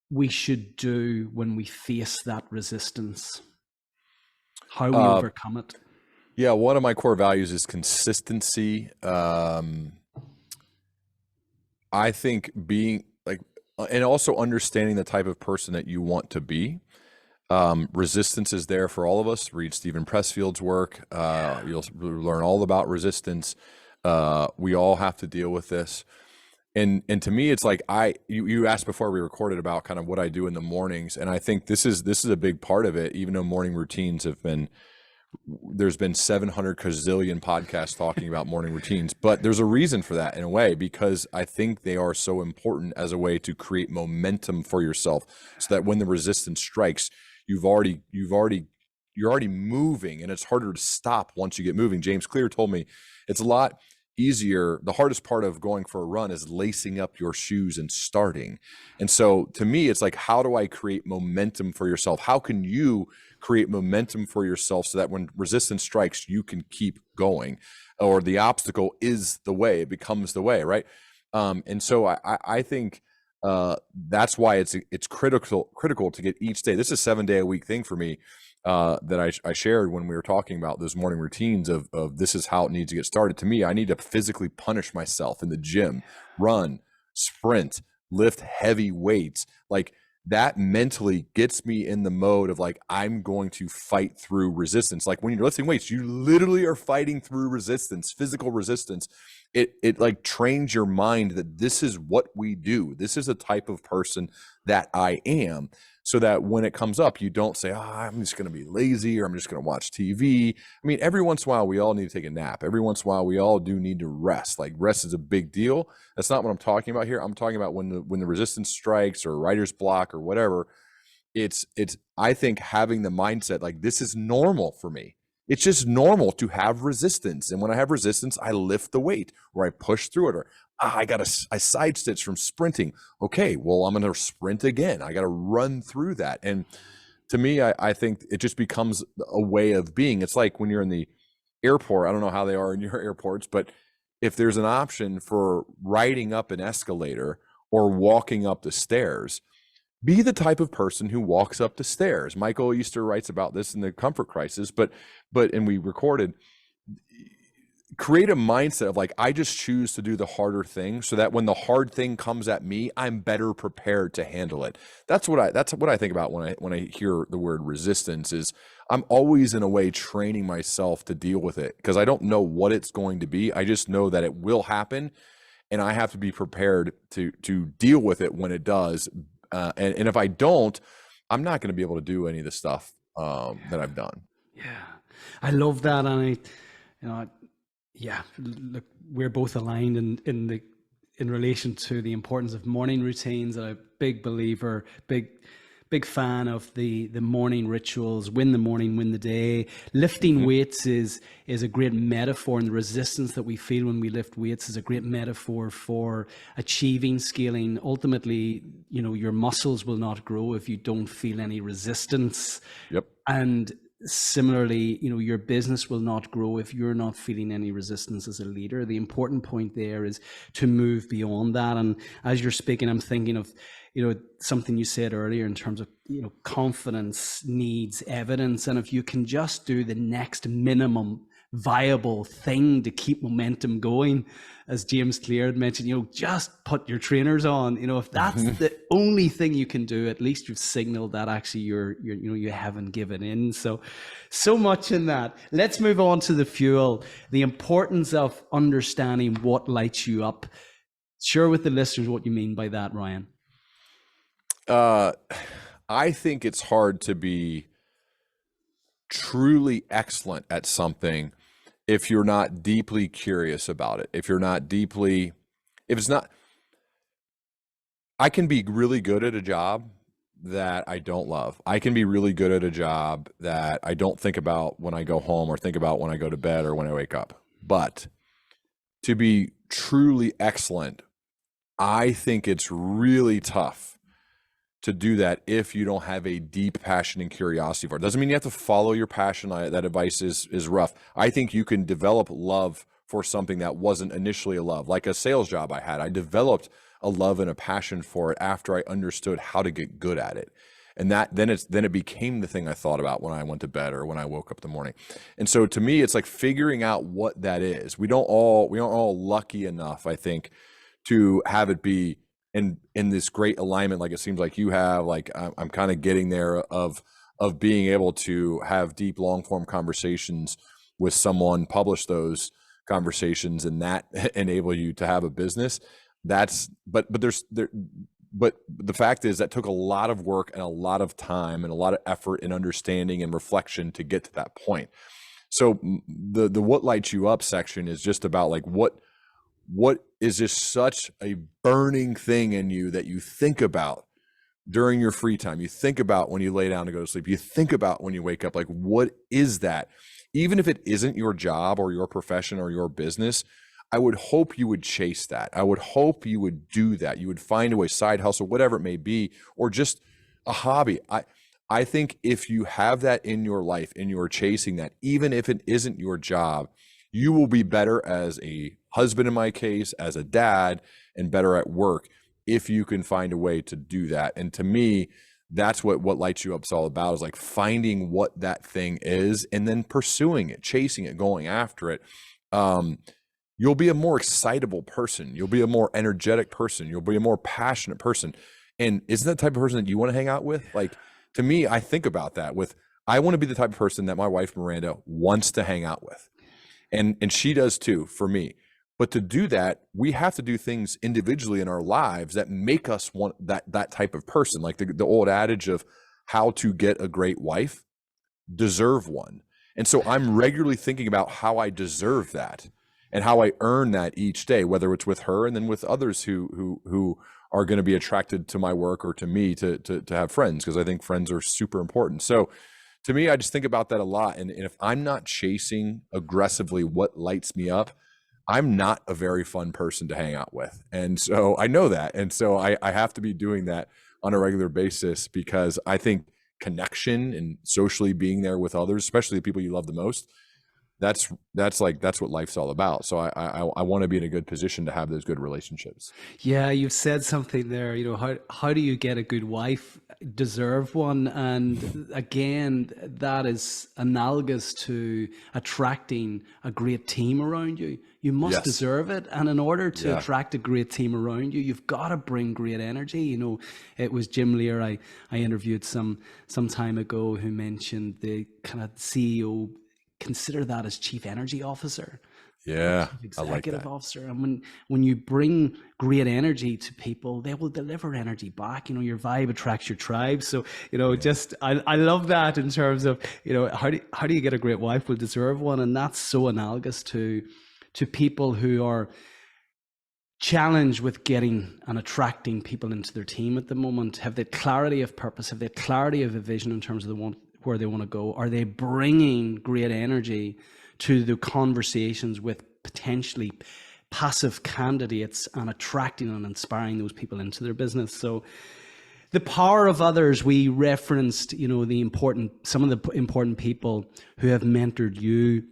we should do when we face that resistance? How we overcome it? Yeah, one of my core values is consistency. I think being like, and also understanding the type of person that you want to be. Resistance is there for all of us. Read Stephen Pressfield's work. You'll learn all about resistance. We all have to deal with this. And to me, it's like, you asked before we recorded about kind of what I do in the mornings. And I think this is a big part of it, even though morning routines there's been 700 gazillion podcasts talking about morning routines, but there's a reason for that in a way, because I think they are so important as a way to create momentum for yourself, so that when the resistance strikes, you're already moving, and it's harder to stop once you get moving. James Clear told me it's a lot easier. The hardest part of going for a run is lacing up your shoes and starting. And so to me, it's like, how do I create momentum for yourself? How can you create momentum for yourself so that when resistance strikes, you can keep going, or the obstacle is the way, it becomes the way, right? And so I think that's why it's critical to get each day. This is a 7-day-a-week thing for me, that I shared when we were talking about those morning routines of this is how it needs to get started. To me, I need to physically punish myself in the gym, run, sprint, lift heavy weights. Like, that mentally gets me in the mode of like, I'm going to fight through resistance. Like, when you're lifting weights, you literally are fighting through resistance, physical resistance. It like trains your mind that this is what we do. This is a type of person that I am, so that when it comes up, you don't say, I'm just going to be lazy, or I'm just going to watch TV. I mean, every once in a while, we all need to take a nap. Every once in a while, we all do need to rest. Like, rest is a big deal. That's not what I'm talking about here. I'm talking about when the resistance strikes, or writer's block, or whatever. It's I think having the mindset, like, this is normal for me. It's just normal to have resistance. And when I have resistance, I lift the weight, or I push through it, or I side stitch from sprinting. Okay, well, I'm going to sprint again. I got to run through that. And to me, I think it just becomes a way of being. It's like when you're in the airport. I don't know how they are in your airports, but if there's an option for riding up an escalator or walking up the stairs, Be the type of person who walks up the stairs. Michael Easter writes about this in the Comfort Crisis, and we recorded, create a mindset of like, I just choose to do the harder thing so that when the hard thing comes at me, I'm better prepared to handle it. That's what I think about when I hear the word resistance. Is I'm always in a way training myself to deal with it, because I don't know what it's going to be. I just know that it will happen, and I have to be prepared to deal with it when it does. And if I don't, I'm not going to be able to do any of the stuff that I've done. Yeah, I love that, and yeah, look, we're both aligned in relation to the importance of morning routines. I'm a big believer, big fan of the morning rituals. Win the morning, win the day. Lifting weights is a great metaphor, and the resistance that we feel when we lift weights is a great metaphor for achieving scaling. Ultimately, your muscles will not grow if you don't feel any resistance. Yep. And similarly, your business will not grow if you're not feeling any resistance as a leader. The important point there is to move beyond that. And as you're speaking, I'm thinking of something you said earlier in terms of confidence needs evidence, and if you can just do the next minimum viable thing to keep momentum going, as James Clear had mentioned, just put your trainers on. If that's the only thing you can do, at least you've signaled that actually you haven't given in. So much in that. Let's move on to the fuel, the importance of understanding what lights you up. Share with the listeners what you mean by that, Ryan. I think it's hard to be truly excellent at something if you're not deeply curious about it. If it's not, I can be really good at a job that I don't love. I can be really good at a job that I don't think about when I go home, or think about when I go to bed, or when I wake up. But to be truly excellent, I think it's really tough to do that if you don't have a deep passion and curiosity for it. Doesn't mean you have to follow your passion. That advice is rough. I think you can develop love for something that wasn't initially a love. Like a sales job I had, I developed a love and a passion for it after I understood how to get good at it. And then it became the thing I thought about when I went to bed or when I woke up in the morning. And so to me, it's like figuring out what that is. We aren't all lucky enough, I think, to have it be in this great alignment like it seems like you have. Like I'm kind of getting there of being able to have deep, long form conversations with someone, publish those conversations, and that enable you to have a business. But the fact is that took a lot of work and a lot of time and a lot of effort and understanding and reflection to get to that point. So the what lights you up section is just about like what is just such a burning thing in you that you think about during your free time, you think about when you lay down to go to sleep, you think about when you wake up, like what is that? Even if it isn't your job or your profession or your business, I would hope you would chase that. I would hope you would do that. You would find a way, side hustle, whatever it may be, or just a hobby. I think if you have that in your life and you're chasing that, even if it isn't your job, you will be better as a husband, in my case, as a dad, and better at work if you can find a way to do that. And to me, that's what lights you up is all about, is like finding what that thing is and then pursuing it, chasing it, going after it. You'll be a more excitable person. You'll be a more energetic person. You'll be a more passionate person. And isn't that the type of person that you want to hang out with? Like, to me, I think about that I want to be the type of person that my wife, Miranda, wants to hang out with. And she does too, for me. But to do that, we have to do things individually in our lives that make us want that type of person. Like the old adage of how to get a great wife, deserve one. And so I'm regularly thinking about how I deserve that and how I earn that each day, whether it's with her and then with others who are going to be attracted to my work or to me to have friends, because I think friends are super important. So to me, I just think about that a lot. And if I'm not chasing aggressively what lights me up, I'm not a very fun person to hang out with. And so I know that. And so I have to be doing that on a regular basis, because I think connection and socially being there with others, especially the people you love the most, that's what life's all about. So I want to be in a good position to have those good relationships. Yeah, you've said something there. You know, how do you get a good wife? Deserve one. And again, that is analogous to attracting a great team around you. You must Yes. deserve it. And in order to Yeah. attract a great team around you, you've got to bring great energy. You know, it was Jim Lear I interviewed some time ago, who mentioned the kind of CEO consider that as chief energy officer, Yeah. chief I like executive that. officer. And when you bring great energy to people, they will deliver energy back. You know, your vibe attracts your tribe. So, you know, just I love that in terms of, you know, how do you get a great wife? Will deserve one. And that's so analogous to people who are challenged with getting and attracting people into their team at the moment. Have they clarity of purpose? Have they clarity of a vision in terms of where they want to go? Are they bringing great energy to the conversations with potentially passive candidates and attracting and inspiring those people into their business? So the power of others, we referenced, you know, some of the important people who have mentored you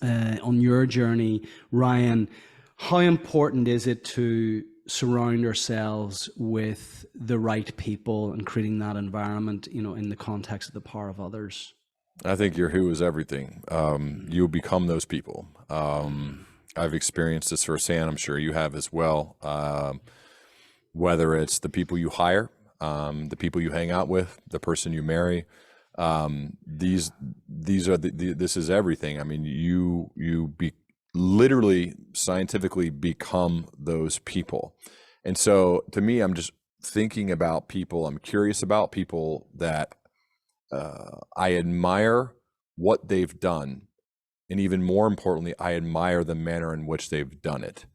on your journey, Ryan. How important is it to surround ourselves with the right people and creating that environment, you know, in the context of the power of others? I think your who is everything. You become those people. I've experienced this firsthand. I'm sure you have as well. Whether it's the people you hire, the people you hang out with, the person you marry, these are this is everything. I mean, you literally scientifically become those people. And so to me, I'm just thinking about people. I'm curious about people that I admire what they've done. And even more importantly, I admire the manner in which they've done it.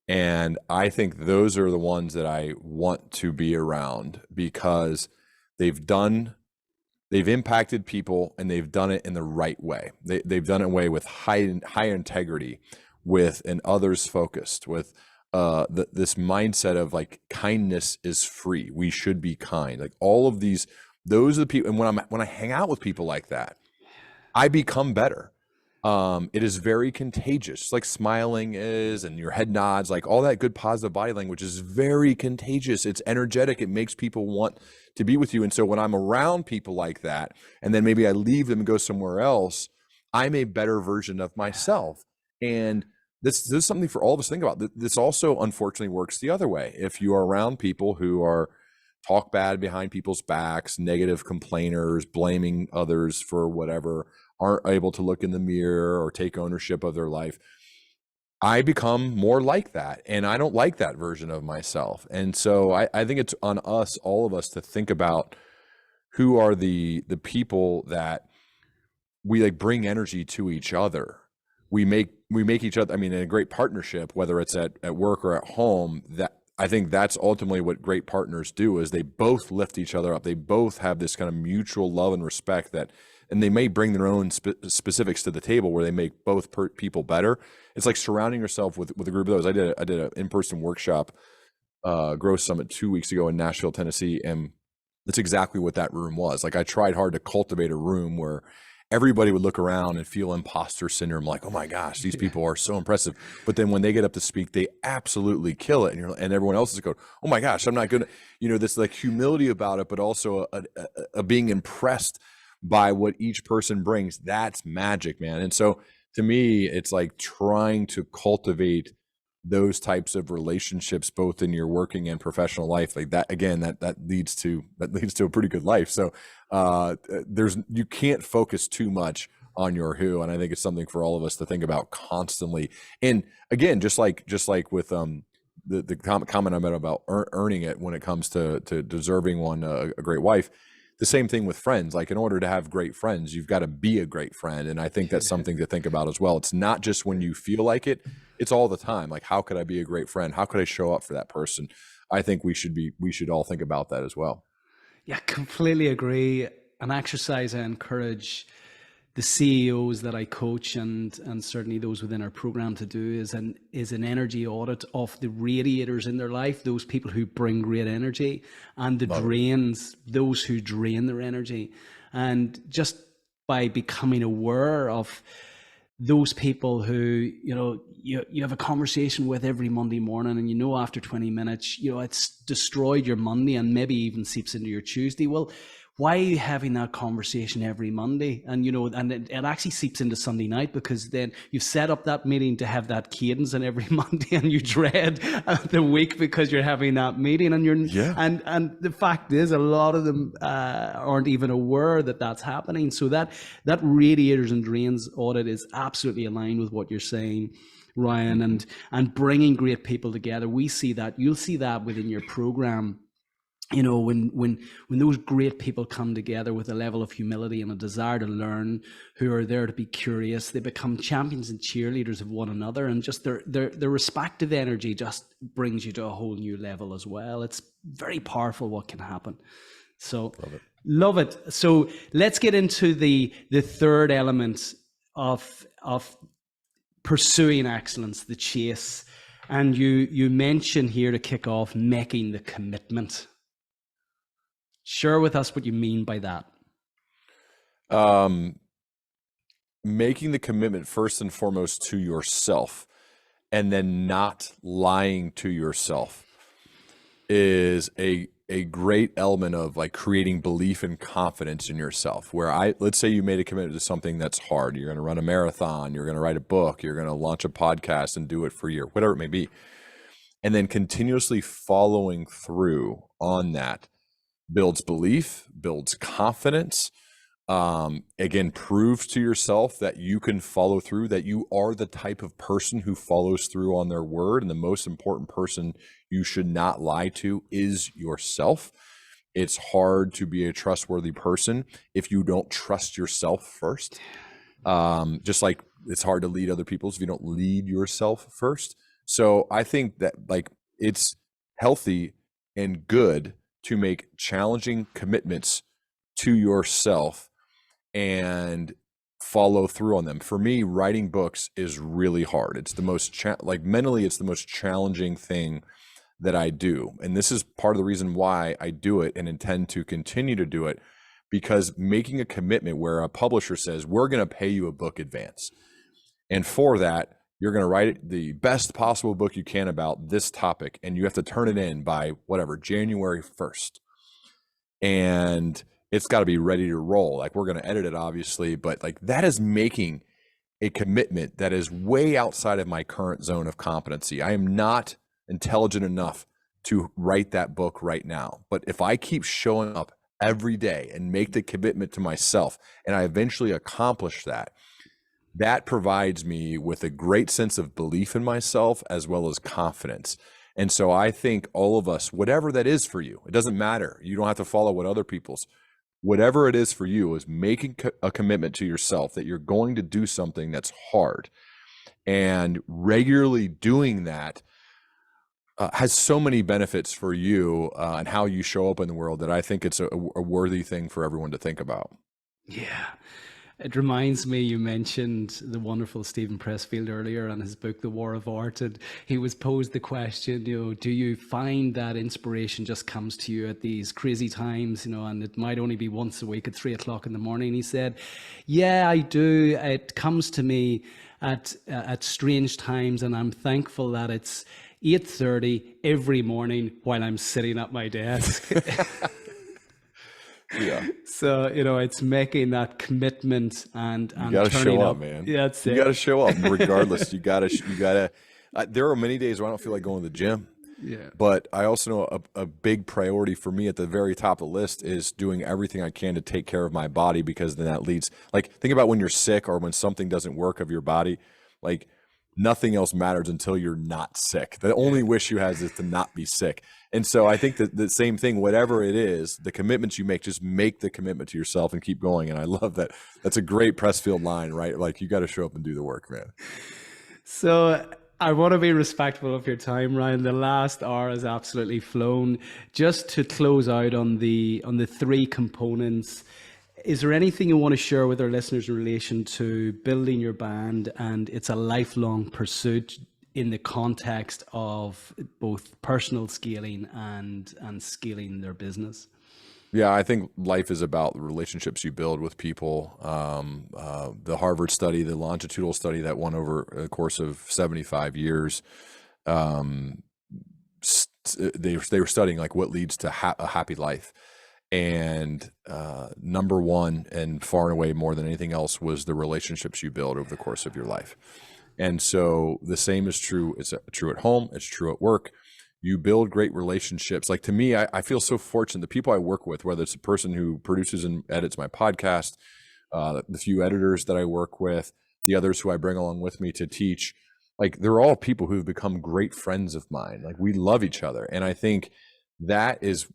And I think those are the ones that I want to be around, because they've impacted people, and they've done it in the right way. They've done it in a way with high integrity, with an others focused, with this mindset of like kindness is free. We should be kind. Like all of these, those are the people. And when I hang out with people like that, I become better. It is very contagious, like smiling is, and your head nods, like all that good positive body language is very contagious. It's energetic. It makes people want to be with you. And so when I'm around people like that, and then maybe I leave them and go somewhere else, I'm a better version of myself. And this is something for all of us to think about. This also unfortunately works the other way. If you are around people who are talk bad behind people's backs, negative complainers, blaming others for whatever, aren't able to look in the mirror or take ownership of their life, I become more like that. And I don't like that version of myself. And so I think it's on us, all of us, to think about who are the people that we like bring energy to each other. We make each other, I mean, in a great partnership, whether it's at work or at home, that I think that's ultimately what great partners do, is they both lift each other up. They both have this kind of mutual love and respect that, and they may bring their own specifics to the table where they make both people better. It's like surrounding yourself with a group of those. I did an in-person workshop, Growth Summit 2 weeks ago in Nashville, Tennessee, and that's exactly what that room was. Like I tried hard to cultivate a room where everybody would look around and feel imposter syndrome, like, oh my gosh, these people are so impressive. But then when they get up to speak, they absolutely kill it. And everyone else is going, oh my gosh, I'm not gonna, this like humility about it, but also a being impressed by what each person brings. That's magic, man. And so to me, it's like trying to cultivate those types of relationships, both in your working and professional life. Like that, again, that leads to a pretty good life. So you can't focus too much on your who. And I think it's something for all of us to think about constantly. And again, just like with the comment I made about earning it when it comes to deserving one, a great wife. The same thing with friends. Like in order to have great friends, you've got to be a great friend. And I think that's something to think about as well. It's not just when you feel like it, it's all the time. Like, how could I be a great friend? How could I show up for that person? I think we should all think about that as well. Yeah, completely agree. An exercise I encourage the CEOs that I coach and certainly those within our program to do is an energy audit of the radiators in their life, those people who bring great energy, and the drains, those who drain their energy. And just by becoming aware of those people who, you have a conversation with every Monday morning, and after 20 minutes, it's destroyed your Monday and maybe even seeps into your Tuesday. Well, why are you having that conversation every Monday? And and it actually seeps into Sunday night, because then you've set up that meeting to have that cadence on every Monday, and you dread the week because you're having that meeting, and and the fact is, a lot of them aren't even aware that that's happening. So that radiators and drains audit is absolutely aligned with what you're saying, Ryan, and bringing great people together. We see that. You'll see that within your program. When those great people come together with a level of humility and a desire to learn, who are there to be curious, they become champions and cheerleaders of one another, and just their respective energy just brings you to a whole new level as well. It's very powerful what can happen. So love it. So let's get into the third element of pursuing excellence, the chase. And you mentioned here to kick off, making the commitment. Share with us what you mean by that. Making the commitment first and foremost to yourself, and then not lying to yourself, is a great element of like creating belief and confidence in yourself. Where let's say you made a commitment to something that's hard. You're going to run a marathon, you're going to write a book, you're going to launch a podcast and do it for a year, whatever it may be. And then continuously following through on that builds belief, builds confidence, again, proves to yourself that you can follow through, that you are the type of person who follows through on their word. And the most important person you should not lie to is yourself. It's hard to be a trustworthy person if you don't trust yourself first. Just like it's hard to lead other people if you don't lead yourself first. So I think that like it's healthy and good to make challenging commitments to yourself and follow through on them. For me, writing books is really hard. It's the most mentally, it's the most challenging thing that I do. And this is part of the reason why I do it and intend to continue to do it, because making a commitment where a publisher says, we're going to pay you a book advance, and for that, you're going to write the best possible book you can about this topic, and you have to turn it in by whatever, January 1st. And it's got to be ready to roll. Like, we're going to edit it, obviously, but like that is making a commitment that is way outside of my current zone of competency. I am not intelligent enough to write that book right now. But if I keep showing up every day and make the commitment to myself, and I eventually accomplish that, that provides me with a great sense of belief in myself as well as confidence. And so I think all of us, whatever that is for you, it doesn't matter. You don't have to follow what other people's, whatever it is for you, is making a commitment to yourself that you're going to do something that's hard, and regularly doing that has so many benefits for you and how you show up in the world, that I think it's a worthy thing for everyone to think about. Yeah. It reminds me, you mentioned the wonderful Stephen Pressfield earlier and his book, The War of Art. And he was posed the question, do you find that inspiration just comes to you at these crazy times, and it might only be once a week at 3 o'clock in the morning? He said, yeah, I do. It comes to me at strange times, and I'm thankful that it's 8:30 every morning while I'm sitting at my desk. Yeah. So, it's making that commitment and you gotta turning show up, man. Yeah, that's it. You gotta show up regardless. You gotta, there are many days where I don't feel like going to the gym. Yeah. But I also know a big priority for me at the very top of the list is doing everything I can to take care of my body, because then that leads, like, think about when you're sick or when something doesn't work of your body, like nothing else matters until you're not sick. The only wish you have is to not be sick. And so I think that the same thing, whatever it is, the commitments you make, just make the commitment to yourself and keep going. And I love that. That's a great Pressfield line, right? Like, you got to show up and do the work, man. So I want to be respectful of your time, Ryan. The last hour has absolutely flown. Just to close out on the three components, is there anything you want to share with our listeners in relation to building your band? And it's a lifelong pursuit in the context of both personal scaling and scaling their business. Yeah, I think life is about the relationships you build with people. The Harvard study, the longitudinal study that went over a course of 75 years, um, they were studying like what leads to a happy life. And number one, and far and away more than anything else, was the relationships you build over the course of your life. And so the same is true. It's true at home. It's true at work. You build great relationships. Like to me, I feel so fortunate. The people I work with, whether it's the person who produces and edits my podcast, the few editors that I work with, the others who I bring along with me to teach, like they're all people who've become great friends of mine. Like we love each other. And I think that is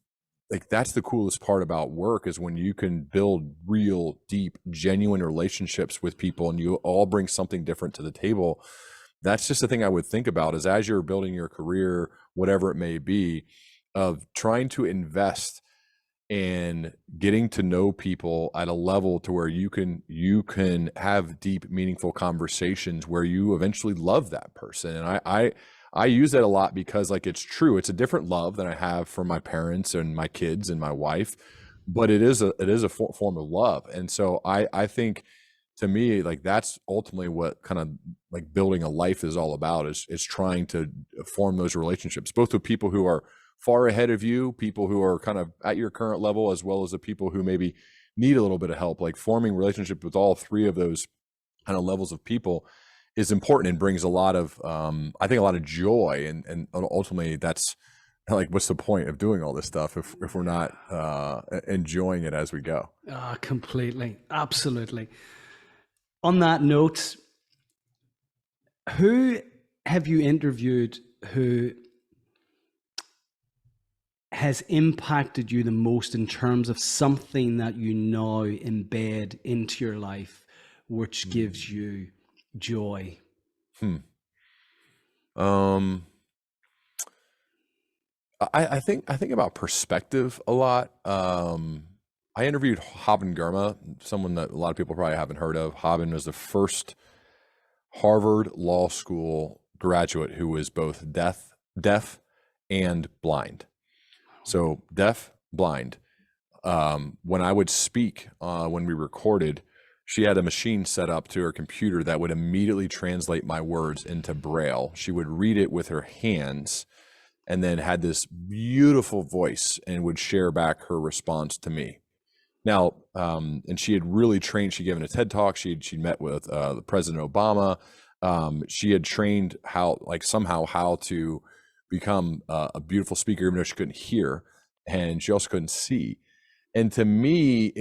like, that's the coolest part about work, is when you can build real, deep, genuine relationships with people and you all bring something different to the table. That's just the thing I would think about, is as you're building your career, whatever it may be, of trying to invest in getting to know people at a level to where you can have deep, meaningful conversations where you eventually love that person. And I use that a lot because, like, it's true. It's a different love than I have for my parents and my kids and my wife, but it is a form of love. And so I think, to me, like, that's ultimately what kind of like building a life is all about, is trying to form those relationships, both with people who are far ahead of you, people who are kind of at your current level, as well as the people who maybe need a little bit of help. Like forming relationship with all three of those kind of levels of people is important and brings a lot of, I think, a lot of joy. And ultimately that's like, what's the point of doing all this stuff if we're not enjoying it as we go? Completely. Absolutely. On that note, who have you interviewed who has impacted you the most in terms of something that you now embed into your life, which gives you joy? I think about perspective a lot. I interviewed Haben Girma, someone that a lot of people probably haven't heard of. Haben was the first Harvard Law School graduate who was both deaf and blind. So deaf, blind. When I would speak, when we recorded, she had a machine set up to her computer that would immediately translate my words into Braille. She would read it with her hands and then had this beautiful voice and would share back her response to me. Now, and she had really trained, she'd given a TED talk, she'd met with President Obama. She had trained somehow how to become a beautiful speaker, even though she couldn't hear, and she also couldn't see. And to me,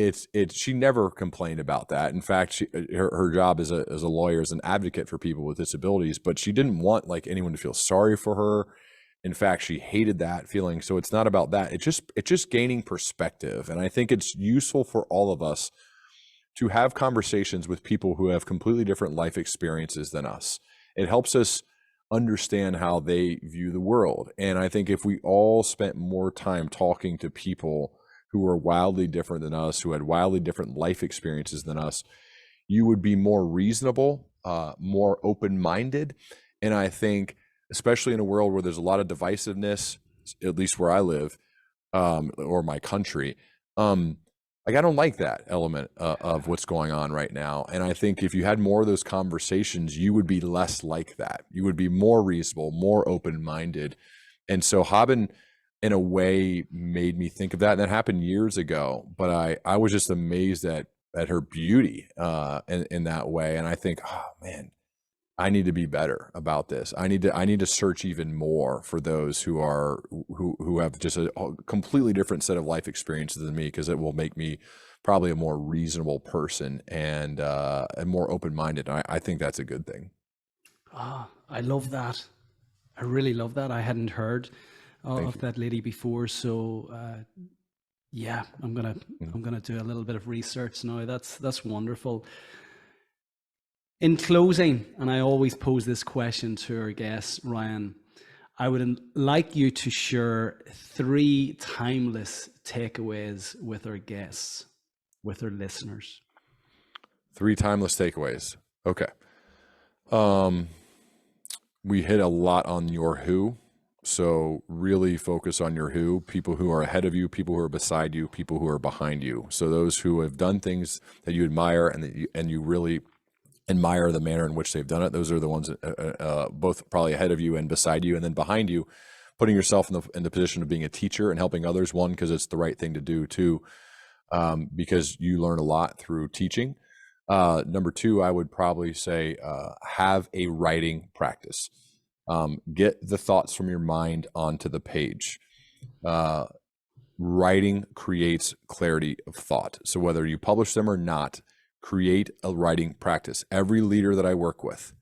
she never complained about that. In fact, her job as a lawyer, as an advocate for people with disabilities, but she didn't want like anyone to feel sorry for her. In fact, she hated that feeling. So it's not about that. It's just gaining perspective. And I think it's useful for all of us to have conversations with people who have completely different life experiences than us. It helps us understand how they view the world. And I think if we all spent more time talking to people who are wildly different than us, who had wildly different life experiences than us, you would be more reasonable, more open-minded. And I think, especially in a world where there's a lot of divisiveness, at least where I live, or my country, like, I don't like that element of what's going on right now. And I think if you had more of those conversations, you would be less like that. You would be more reasonable, more open-minded. And so Haben, in a way, made me think of that. And that happened years ago, but I was just amazed at her beauty in that way. And I think, oh man, I need to be better about this. I need to search even more for those who have just a completely different set of life experiences than me, because it will make me probably a more reasonable person and more open-minded. I think that's a good thing. I love that. I really love that. I hadn't heard of that lady before, so yeah, I'm gonna do a little bit of research now. That's wonderful. In closing, and I always pose this question to our guests, Ryan, I would like you to share 3 timeless takeaways with our guests, with our listeners. 3 timeless takeaways. Okay. We hit a lot on your who. So really focus on your who, people who are ahead of you, people who are beside you, people who are behind you. So those who have done things that you admire and you really admire the manner in which they've done it. Those are the ones both probably ahead of you and beside you, and then behind you, putting yourself in the position of being a teacher and helping others. One, because it's the right thing to do. Two, because you learn a lot through teaching. Number two, I would probably say have a writing practice. Get the thoughts from your mind onto the page. Writing creates clarity of thought. So whether you publish them or not, create a writing practice. Every leader that I work with,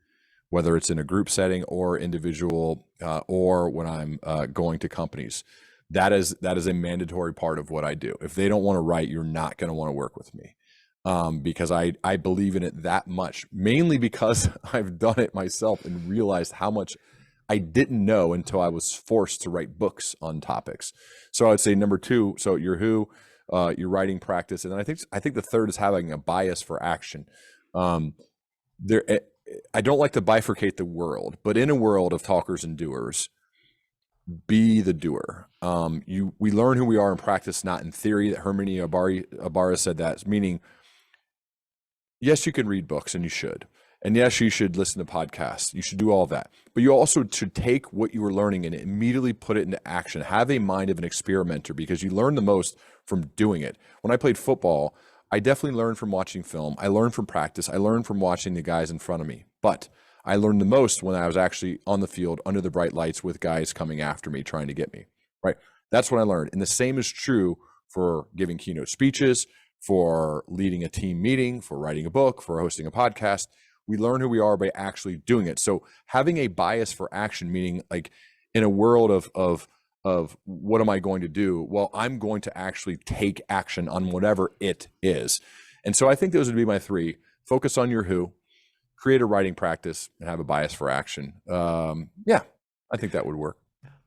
whether it's in a group setting or individual, or when I'm going to companies, that is a mandatory part of what I do. If they don't want to write, you're not going to want to work with me, because I believe in it that much, mainly because I've done it myself and realized how much I didn't know until I was forced to write books on topics. So I would say number two, so your who, your writing practice. And then I think the third is having a bias for action. I don't like to bifurcate the world, but in a world of talkers and doers, be the doer. We learn who we are in practice, not in theory. That Hermione Ibarra said that, meaning, yes, you can read books and you should. And yes, you should listen to podcasts. You should do all of that. But you also should take what you were learning and immediately put it into action. Have a mind of an experimenter, because you learn the most from doing it. When I played football, I definitely learned from watching film. I learned from practice. I learned from watching the guys in front of me. But I learned the most when I was actually on the field under the bright lights with guys coming after me, trying to get me, right? That's what I learned. And the same is true for giving keynote speeches, for leading a team meeting, for writing a book, for hosting a podcast. We learn who we are by actually doing it. So having a bias for action, meaning like in a world of what am I going to do? Well, I'm going to actually take action on whatever it is. And so I think those would be my three. Focus on your who, create a writing practice, and have a bias for action. Yeah, I think that would work.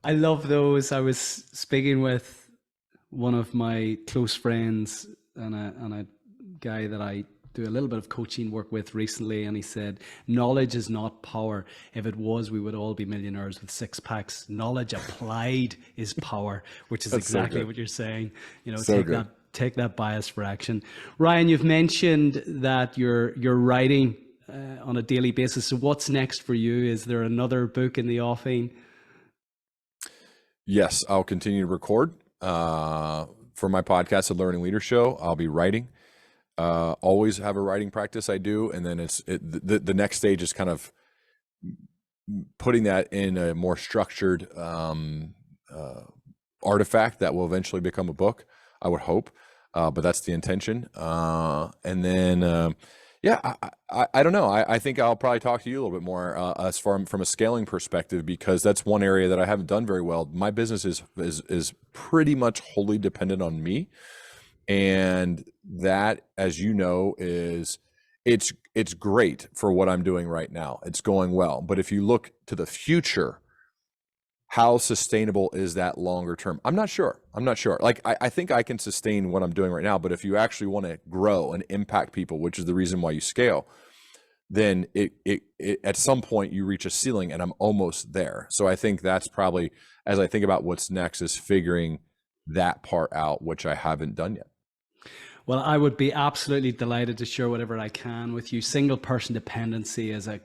I love those. I was speaking with one of my close friends and a guy that I do a little bit of coaching work with recently, and he said, knowledge is not power. If it was, we would all be millionaires with six packs. Knowledge applied is power, which is exactly what you're saying. You know, take that bias for action. Ryan, you've mentioned that you're writing on a daily basis. So what's next for you? Is there another book in the offing? Yes, I'll continue to record for my podcast, The Learning Leader Show. I'll be writing. Always have a writing practice I do. And then the next stage is kind of putting that in a more structured artifact that will eventually become a book, I would hope. But that's the intention. And then, I don't know. I think I'll probably talk to you a little bit more as far from a scaling perspective, because that's one area that I haven't done very well. My business is pretty much wholly dependent on me. And that, as you know, it's great for what I'm doing right now. It's going well. But if you look to the future, how sustainable is that longer term? I'm not sure. Like, I think I can sustain what I'm doing right now, but if you actually want to grow and impact people, which is the reason why you scale, then it at some point you reach a ceiling, and I'm almost there. So I think that's probably, as I think about what's next, is figuring that part out, which I haven't done yet. Well, I would be absolutely delighted to share whatever I can with you. Single person dependency is a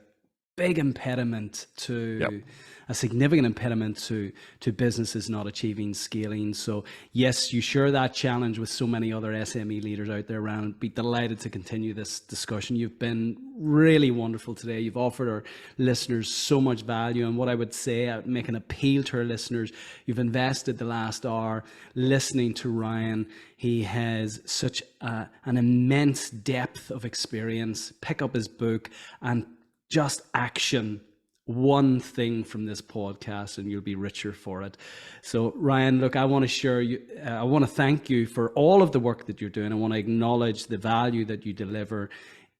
big impediment to a significant impediment to businesses not achieving scaling. So yes, you share that challenge with so many other SME leaders out there around. Be delighted to continue this discussion. You've been really wonderful today. You've offered our listeners so much value. And what I would say, I would make an appeal to our listeners. You've invested the last hour listening to Ryan. He has such an immense depth of experience. Pick up his book and just action one thing from this podcast and you'll be richer for it. So Ryan, look, I want to thank you for all of the work that you're doing. I want to acknowledge the value that you deliver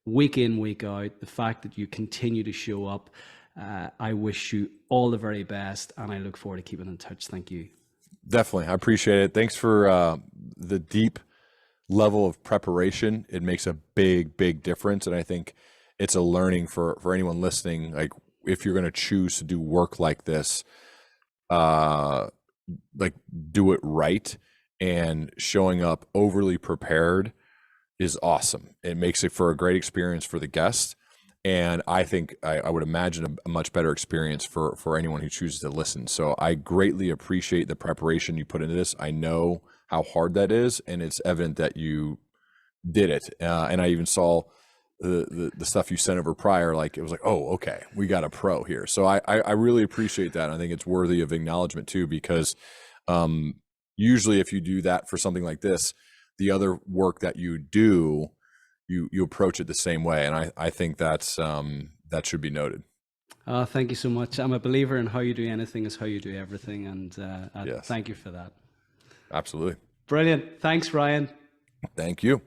week in, week out, the fact that you continue to show up. I wish you all the very best, and I look forward to keeping in touch. Thank you. Definitely. I appreciate it. Thanks for the deep level of preparation. It makes a big, big difference. And I think it's a learning for anyone listening. Like, if you're going to choose to do work like this, like do it right, and showing up overly prepared is awesome. It makes it for a great experience for the guest. And I think I would imagine a much better experience for anyone who chooses to listen. So I greatly appreciate the preparation you put into this. I know how hard that is, and it's evident that you did it. And I even saw the stuff you sent over prior, like it was like, oh, okay, we got a pro here. So I really appreciate that. I think it's worthy of acknowledgement too, because usually if you do that for something like this, the other work that you do, you approach it the same way. And I think that's that should be noted. Thank you so much. I'm a believer in how you do anything is how you do everything. And Yes. thank you for that. Absolutely. Brilliant. Thanks, Ryan. Thank you.